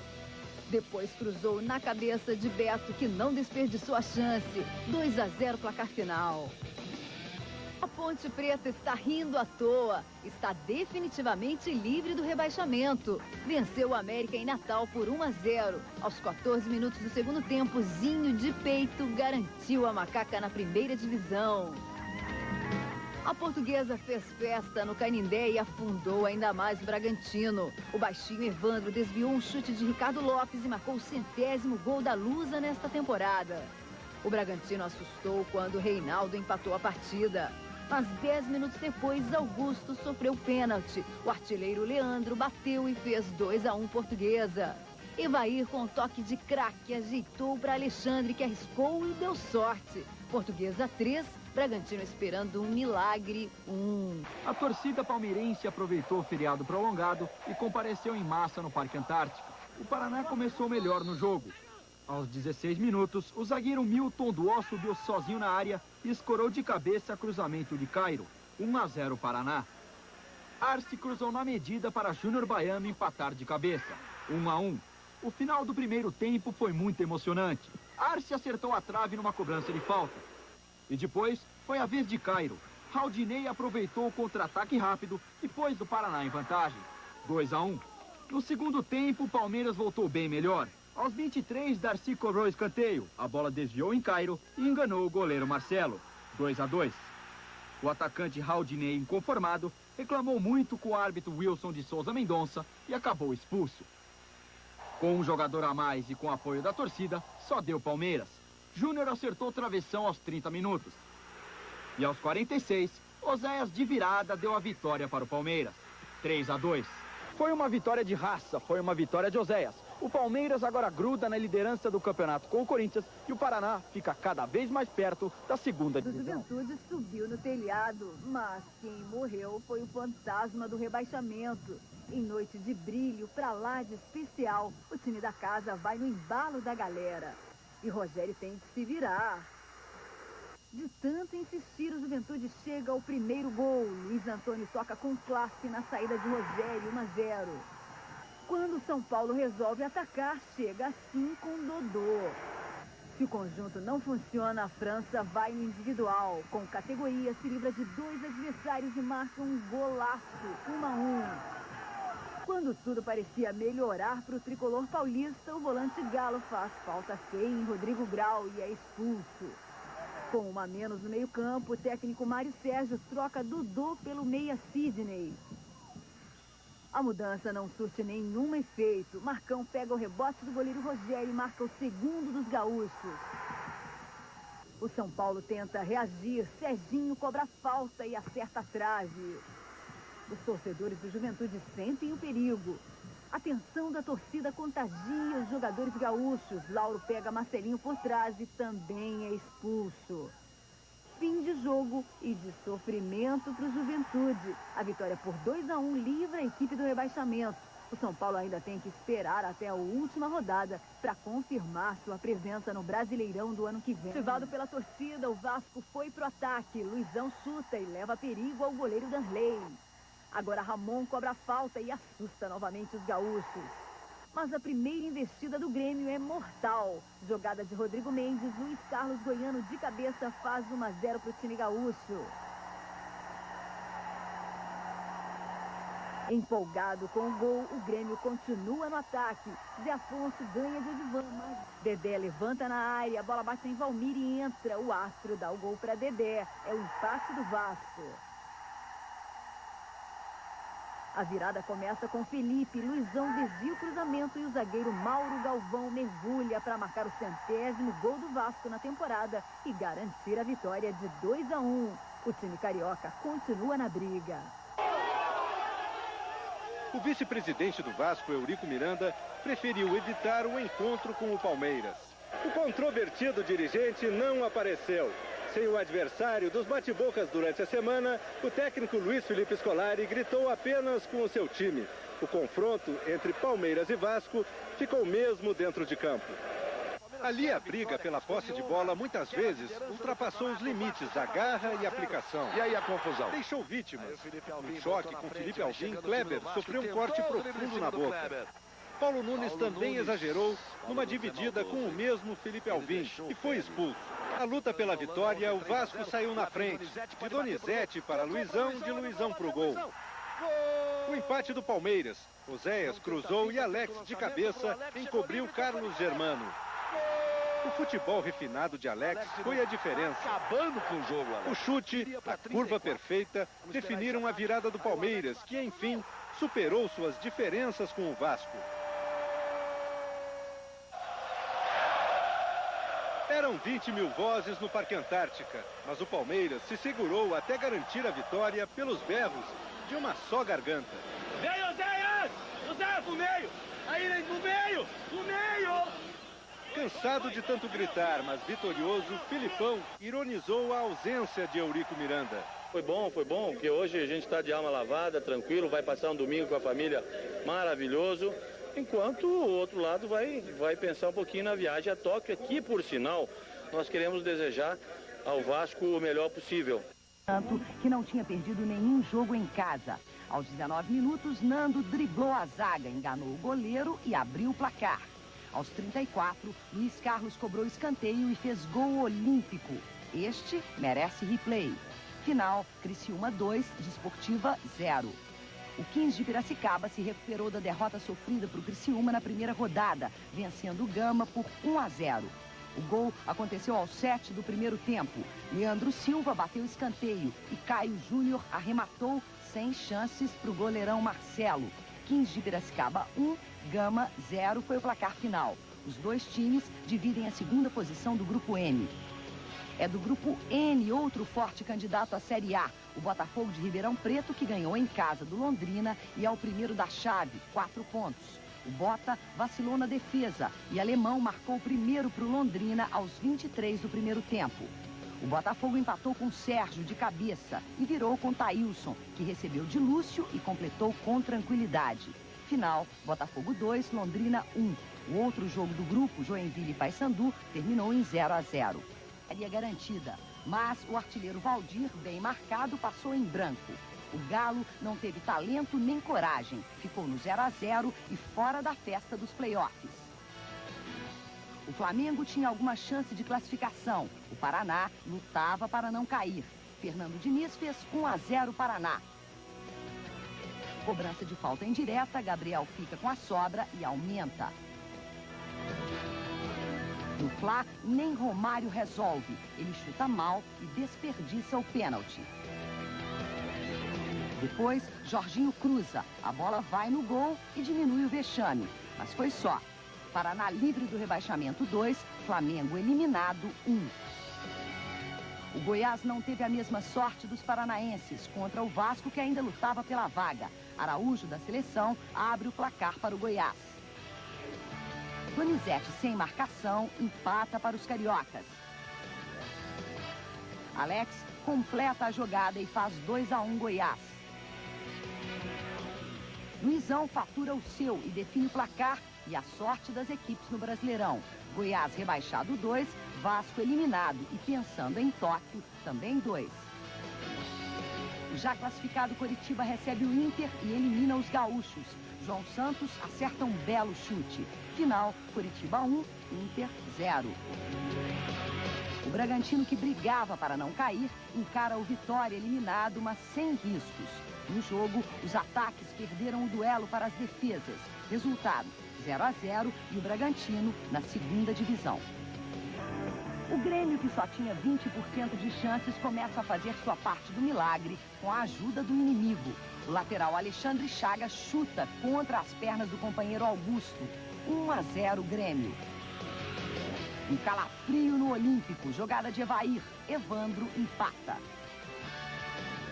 Speaker 2: Depois cruzou na cabeça de Beto, que não desperdiçou a chance. 2-0 placar final. A Ponte Preta está rindo à toa. Está definitivamente livre do rebaixamento. Venceu o América em Natal por 1-0. Aos 14 minutos do segundo tempo, Zinho de peito garantiu a Macaca na primeira divisão. A Portuguesa fez festa no Canindé e afundou ainda mais o Bragantino. O baixinho Evandro desviou um chute de Ricardo Lopes e marcou o 100º gol da Lusa nesta temporada. O Bragantino assustou quando Reinaldo empatou a partida. Mas 10 minutos depois, Augusto sofreu pênalti. O artilheiro Leandro bateu e fez 2-1 Portuguesa. Evair, com toque de craque, ajeitou para Alexandre, que arriscou e deu sorte. Portuguesa 3, Bragantino esperando um milagre 1.
Speaker 7: A torcida palmeirense aproveitou o feriado prolongado e compareceu em massa no Parque Antártico. O Paraná começou melhor no jogo. Aos 16 minutos, o zagueiro Milton Duó subiu sozinho na área e escorou de cabeça cruzamento de Cairo. 1-0 Paraná. Arce cruzou na medida para Júnior Baiano empatar de cabeça. 1-1. O final do primeiro tempo foi muito emocionante. Arce acertou a trave numa cobrança de falta. E depois foi a vez de Cairo. Raudinei aproveitou o contra-ataque rápido e pôs do Paraná em vantagem. 2-1. No segundo tempo, o Palmeiras voltou bem melhor. Aos 23, Darcy cobrou escanteio. A bola desviou em Cairo e enganou o goleiro Marcelo. 2-2. O atacante Raudinei, inconformado, reclamou muito com o árbitro Wilson de Souza Mendonça e acabou expulso. Com um jogador a mais e com apoio da torcida, só deu Palmeiras. Júnior acertou o travessão aos 30 minutos. E aos 46, Oséias de virada deu a vitória para o Palmeiras. 3-2.
Speaker 22: Foi uma vitória de raça, foi uma vitória de Oséias. O Palmeiras agora gruda na liderança do campeonato com o Corinthians e o Paraná fica cada vez mais perto da segunda divisão.
Speaker 2: O Juventude subiu no telhado, mas quem morreu foi o fantasma do rebaixamento. Em noite de brilho, pra lá de especial, o time da casa vai no embalo da galera. E Rogério tem que se virar. De tanto insistir, o Juventude chega ao primeiro gol. Luiz Antônio toca com classe na saída de Rogério, 1-0. Quando o São Paulo resolve atacar, chega assim com Dodô. Se o conjunto não funciona, a França vai no individual. Com categoria, se livra de 2 adversários e marca um golaço, 1-1. Quando tudo parecia melhorar para o tricolor paulista, o volante Galo faz falta feia em Rodrigo Grau e é expulso. Com 1 a menos no meio-campo, o técnico Mário Sérgio troca Dodô pelo meia Sidney. A mudança não surte nenhum efeito. Marcão pega o rebote do goleiro Rogério e marca o segundo dos gaúchos. O São Paulo tenta reagir. Serginho cobra falta e acerta a trave. Os torcedores do Juventude sentem o perigo. A tensão da torcida contagia os jogadores gaúchos. Lauro pega Marcelinho por trás e também é expulso. Fim de jogo e de sofrimento para o Juventude. A vitória por 2-1 livra a equipe do rebaixamento. O São Paulo ainda tem que esperar até a última rodada para confirmar sua presença no Brasileirão do ano que vem. Motivado pela torcida, o Vasco foi pro ataque. Luizão chuta e leva perigo ao goleiro Danley. Agora Ramon cobra falta e assusta novamente os gaúchos. Mas a primeira investida do Grêmio é mortal. Jogada de Rodrigo Mendes, Luiz Carlos Goiano de cabeça faz 1-0 para o time gaúcho. Empolgado com o gol, o Grêmio continua no ataque. Zé Afonso ganha de Edivan, mas Dedé levanta na área, a bola bate em Valmir e entra. O Astro dá o gol para Dedé. É o empate do Vasco. A virada começa com Felipe. Luizão desvia o cruzamento e o zagueiro Mauro Galvão mergulha para marcar o 100º gol do Vasco na temporada e garantir a vitória de 2-1. O time carioca continua na briga.
Speaker 3: O vice-presidente do Vasco, Eurico Miranda, preferiu evitar o encontro com o Palmeiras. O controvertido dirigente não apareceu. Sem o adversário dos bate-bocas durante a semana, o técnico Luiz Felipe Scolari gritou apenas com o seu time. O confronto entre Palmeiras e Vasco ficou mesmo dentro de campo. Ali a briga pela posse de bola muitas vezes ultrapassou os limites da garra e aplicação.
Speaker 10: E aí a confusão?
Speaker 3: Deixou vítimas. No choque com Felipe Alvim, Kleber sofreu um corte profundo na boca. Paulo Nunes também exagerou numa dividida com o mesmo Felipe Alvim e foi expulso. Na luta pela vitória, o Vasco saiu na frente. De Donizete para Luizão, de Luizão para o gol. O empate do Palmeiras. Oséias cruzou e Alex de cabeça encobriu Carlos Germano. O futebol refinado de Alex foi a diferença.
Speaker 10: Acabando com o jogo, Alex.
Speaker 3: O chute, a curva perfeita, definiram a virada do Palmeiras, que enfim superou suas diferenças com o Vasco. Eram 20 mil vozes no Parque Antártica, mas o Palmeiras se segurou até garantir a vitória pelos berros de uma só garganta.
Speaker 12: Vem, Oséias! Oséias, pro meio! Aí, no meio! No meio!
Speaker 3: Cansado de tanto gritar, mas vitorioso, Filipão ironizou a ausência de Eurico Miranda.
Speaker 15: Foi bom, porque hoje a gente está de alma lavada, tranquilo, vai passar um domingo com a família maravilhoso, enquanto o outro lado vai pensar um pouquinho na viagem a Tóquio, que por sinal nós queremos desejar ao Vasco o melhor possível.
Speaker 13: Tanto que não tinha perdido nenhum jogo em casa. Aos 19 minutos, Nando driblou a zaga, enganou o goleiro e abriu o placar. Aos 34, Luiz Carlos cobrou escanteio e fez gol olímpico. Este merece replay. Final, Criciúma 2, Desportiva 0. O 15 de Piracicaba se recuperou da derrota sofrida para o Criciúma na primeira rodada, vencendo o Gama por 1-0. O gol aconteceu aos 7 do primeiro tempo. Leandro Silva bateu escanteio e Caio Júnior arrematou sem chances para o goleirão Marcelo. 15 de Piracicaba 1, Gama 0 foi o placar final. Os dois times dividem a segunda posição do Grupo N. É do Grupo N outro forte candidato à Série A, o Botafogo de Ribeirão Preto, que ganhou em casa do Londrina e é o primeiro da chave, 4 pontos. O Bota vacilou na defesa e Alemão marcou o primeiro para o Londrina aos 23 do primeiro tempo. O Botafogo empatou com Sérgio de cabeça e virou com Thailson, que recebeu de Lúcio e completou com tranquilidade. Final, Botafogo 2, Londrina 1. O outro jogo do grupo, Joinville e Paysandu, terminou em 0-0. Seria garantida, mas o artilheiro Valdir, bem marcado, passou em branco. O Galo não teve talento nem coragem, ficou no 0-0 e fora da festa dos playoffs. O Flamengo tinha alguma chance de classificação. O Paraná lutava para não cair. Fernando Diniz fez 1-0 Paraná. Cobrança de falta indireta, Gabriel fica com a sobra e aumenta. No Fla, nem Romário resolve. Ele chuta mal e desperdiça o pênalti. Depois, Jorginho cruza. A bola vai no gol e diminui o vexame. Mas foi só. Paraná livre do rebaixamento 2, Flamengo eliminado 1. O Goiás não teve a mesma sorte dos paranaenses contra o Vasco, que ainda lutava pela vaga. Araújo, da seleção, abre o placar para o Goiás. Donizete, sem marcação, empata para os cariocas. Alex completa a jogada e faz 2-1 Goiás. Luizão fatura o seu e define o placar e a sorte das equipes no Brasileirão. Goiás rebaixado 2, Vasco eliminado e pensando em Tóquio, também 2. O já classificado Coritiba recebe o Inter e elimina os gaúchos. João Santos acerta um belo chute. Final, Coritiba 1, Inter 0. O Bragantino, que brigava para não cair, encara o Vitória eliminado, mas sem riscos. No jogo, os ataques perderam o duelo para as defesas. Resultado, 0-0 e o Bragantino na segunda divisão. O Grêmio, que só tinha 20% de chances, começa a fazer sua parte do milagre com a ajuda do inimigo. O lateral Alexandre Chagas chuta contra as pernas do companheiro Augusto. 1-0 Grêmio. Um calafrio no Olímpico, jogada de Evair. Evandro empata.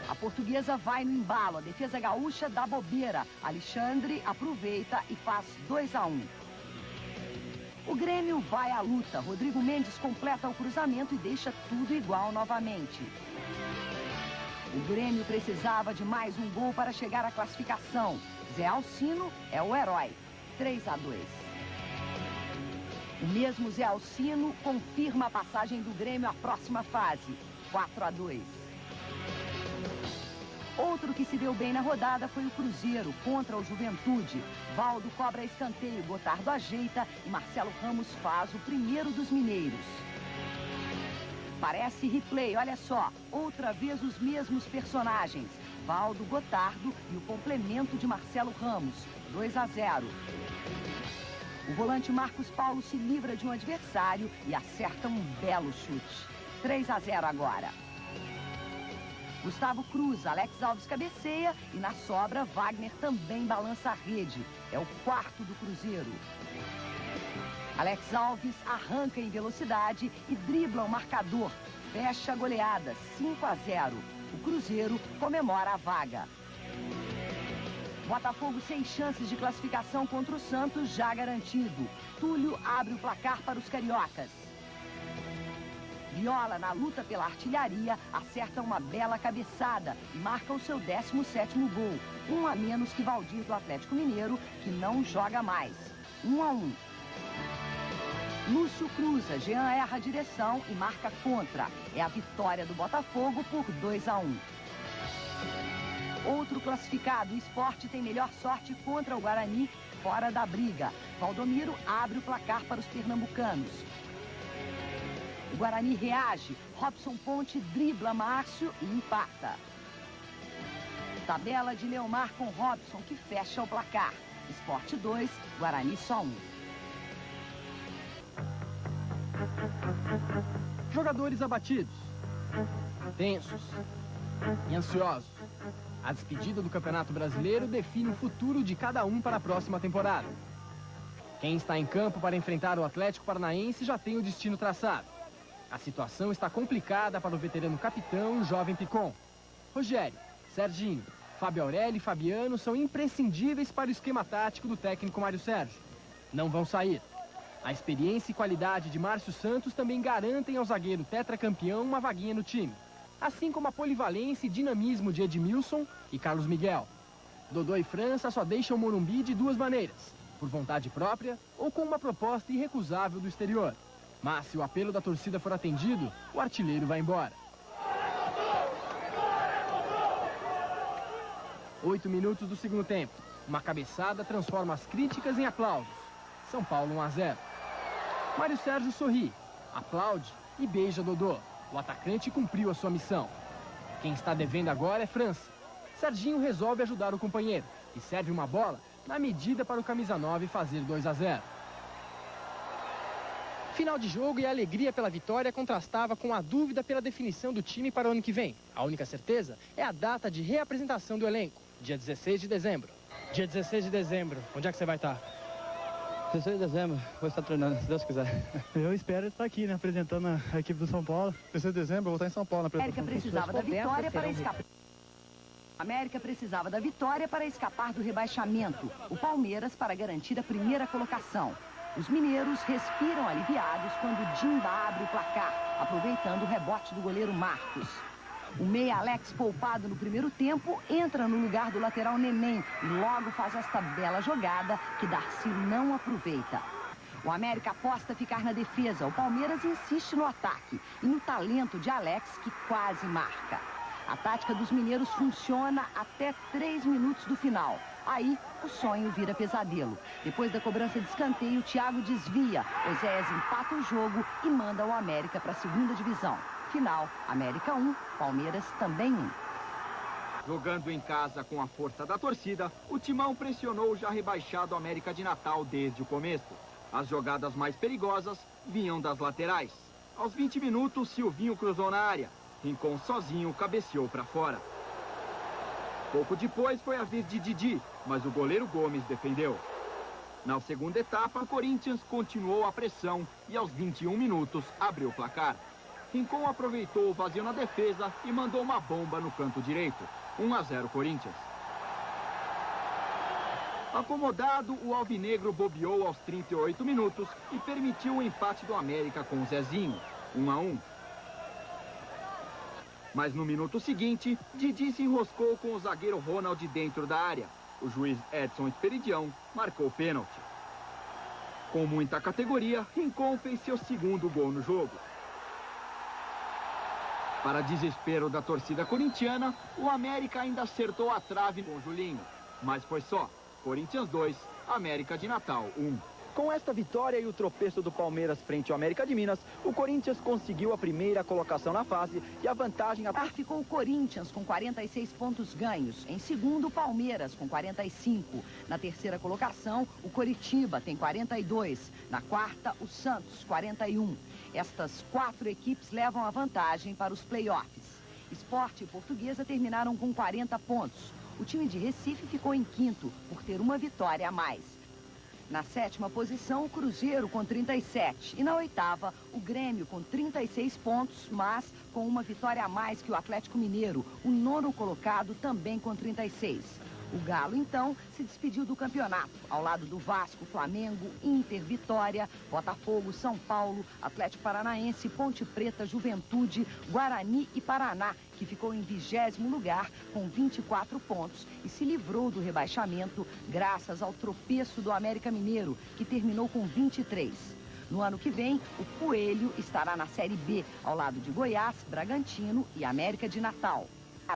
Speaker 13: A Portuguesa vai no embalo, a defesa gaúcha dá bobeira. Alexandre aproveita e faz 2-1. O Grêmio vai à luta. Rodrigo Mendes completa o cruzamento e deixa tudo igual novamente. O Grêmio precisava de mais um gol para chegar à classificação. Zé Alcino é o herói. 3-2. O mesmo Zé Alcino confirma a passagem do Grêmio à próxima fase. 4-2. Outro que se deu bem na rodada foi o Cruzeiro contra o Juventude. Valdo cobra escanteio, Gotardo ajeita e Marcelo Ramos faz o primeiro dos mineiros. Parece replay, olha só, outra vez os mesmos personagens. Valdo, Gotardo e o complemento de Marcelo Ramos, 2-0. O volante Marcos Paulo se livra de um adversário e acerta um belo chute. 3-0 agora. Gustavo cruza, Alex Alves cabeceia e na sobra Wagner também balança a rede. É o quarto do Cruzeiro. Alex Alves arranca em velocidade e dribla o marcador. Fecha a goleada, 5-0. O Cruzeiro comemora a vaga. Botafogo sem chances de classificação contra o Santos, já garantido. Túlio abre o placar para os cariocas. Viola, na luta pela artilharia, acerta uma bela cabeçada e marca o seu 17º gol. Um a menos que Valdir do Atlético Mineiro, que não joga mais. 1-1. Lúcio cruza, Jean erra a direção e marca contra. É a vitória do Botafogo por 2-1. Outro classificado, o Sport, tem melhor sorte contra o Guarani, fora da briga. Valdomiro abre o placar para os pernambucanos. O Guarani reage, Robson Ponte dribla Márcio e empata. Tabela de Leomar com Robson, que fecha o placar. Sport 2, Guarani só 1.
Speaker 7: Jogadores abatidos, tensos e ansiosos. A despedida do Campeonato Brasileiro define o futuro de cada um para a próxima temporada. Quem está em campo para enfrentar o Atlético Paranaense já tem o destino traçado. A situação está complicada para o veterano capitão e o jovem Picon. Rogério, Serginho, Fábio Aurélio e Fabiano são imprescindíveis para o esquema tático do técnico Mário Sérgio. Não vão sair. A experiência e qualidade de Márcio Santos também garantem ao zagueiro tetracampeão uma vaguinha no time. Assim como a polivalência e dinamismo de Edmilson e Carlos Miguel. Dodô e França só deixam o Morumbi de duas maneiras: por vontade própria ou com uma proposta irrecusável do exterior. Mas se o apelo da torcida for atendido, o artilheiro vai embora. 8 minutos do segundo tempo. Uma cabeçada transforma as críticas em aplausos. São Paulo 1-0. Mário Sérgio sorri, aplaude e beija Dodô. O atacante cumpriu a sua missão. Quem está devendo agora é França. Serginho resolve ajudar o companheiro e serve uma bola na medida para o camisa 9 fazer 2-0. Final de jogo e a alegria pela vitória contrastava com a dúvida pela definição do time para o ano que vem. A única certeza é a data de reapresentação do elenco, dia 16 de dezembro. Dia 16 de dezembro, onde é que você vai estar?
Speaker 4: 16 de dezembro, vou estar treinando, se Deus quiser. Eu espero estar aqui, né, apresentando a equipe do São Paulo. 16 de dezembro, eu vou estar em São Paulo.
Speaker 13: América precisava da vitória para escapar. América precisava da vitória para escapar do rebaixamento. O Palmeiras para garantir a primeira colocação. Os mineiros respiram aliviados quando Dimba abre o placar, aproveitando o rebote do goleiro Marcos. O meia Alex, poupado no primeiro tempo, entra no lugar do lateral Neném e logo faz esta bela jogada que Darcy não aproveita. O América aposta ficar na defesa, o Palmeiras insiste no ataque e no talento de Alex, que quase marca. A tática dos mineiros funciona até 3 minutos do final. Aí, o sonho vira pesadelo. Depois da cobrança de escanteio, o Thiago desvia. Oséias empata o jogo e manda o América para a segunda divisão. Final, América 1, Palmeiras também 1.
Speaker 7: Jogando em casa com a força da torcida, o Timão pressionou o já rebaixado América de Natal desde o começo. As jogadas mais perigosas vinham das laterais. Aos 20 minutos, Silvinho cruzou na área. Rincon sozinho cabeceou para fora. Pouco depois foi a vez de Didi, mas o goleiro Gomes defendeu. Na segunda etapa, o Corinthians continuou a pressão e aos 21 minutos abriu o placar. Rincon aproveitou o vazio na defesa e mandou uma bomba no canto direito. 1-0 Corinthians. Acomodado, o alvinegro bobeou aos 38 minutos e permitiu o empate do América com o Zezinho. 1-1. Mas no minuto seguinte, Didi se enroscou com o zagueiro Ronald dentro da área. O juiz Edson Esperidião marcou pênalti. Com muita categoria, Rincon fez seu segundo gol no jogo. Para desespero da torcida corintiana, o América ainda acertou a trave com Julinho. Mas foi só. Corinthians 2, América de Natal 1.
Speaker 22: Com esta vitória e o tropeço do Palmeiras frente ao América de Minas, o Corinthians conseguiu a primeira colocação na fase e a vantagem...
Speaker 13: Ficou o Corinthians com 46 pontos ganhos. Em segundo, o Palmeiras com 45. Na terceira colocação, o Coritiba tem 42. Na quarta, o Santos, 41. Estas 4 equipes levam a vantagem para os playoffs. Sport e Portuguesa terminaram com 40 pontos. O time de Recife ficou em quinto, por ter uma vitória a mais. Na sétima posição, o Cruzeiro com 37. E na oitava, o Grêmio com 36 pontos, mas com uma vitória a mais que o Atlético Mineiro, o nono colocado também com 36. O Galo, então, se despediu do campeonato, ao lado do Vasco, Flamengo, Inter, Vitória, Botafogo, São Paulo, Atlético Paranaense, Ponte Preta, Juventude, Guarani e Paraná, que ficou em 20º lugar com 24 pontos e se livrou do rebaixamento graças ao tropeço do América Mineiro, que terminou com 23. No ano que vem, o Coelho estará na Série B, ao lado de Goiás, Bragantino e América de Natal.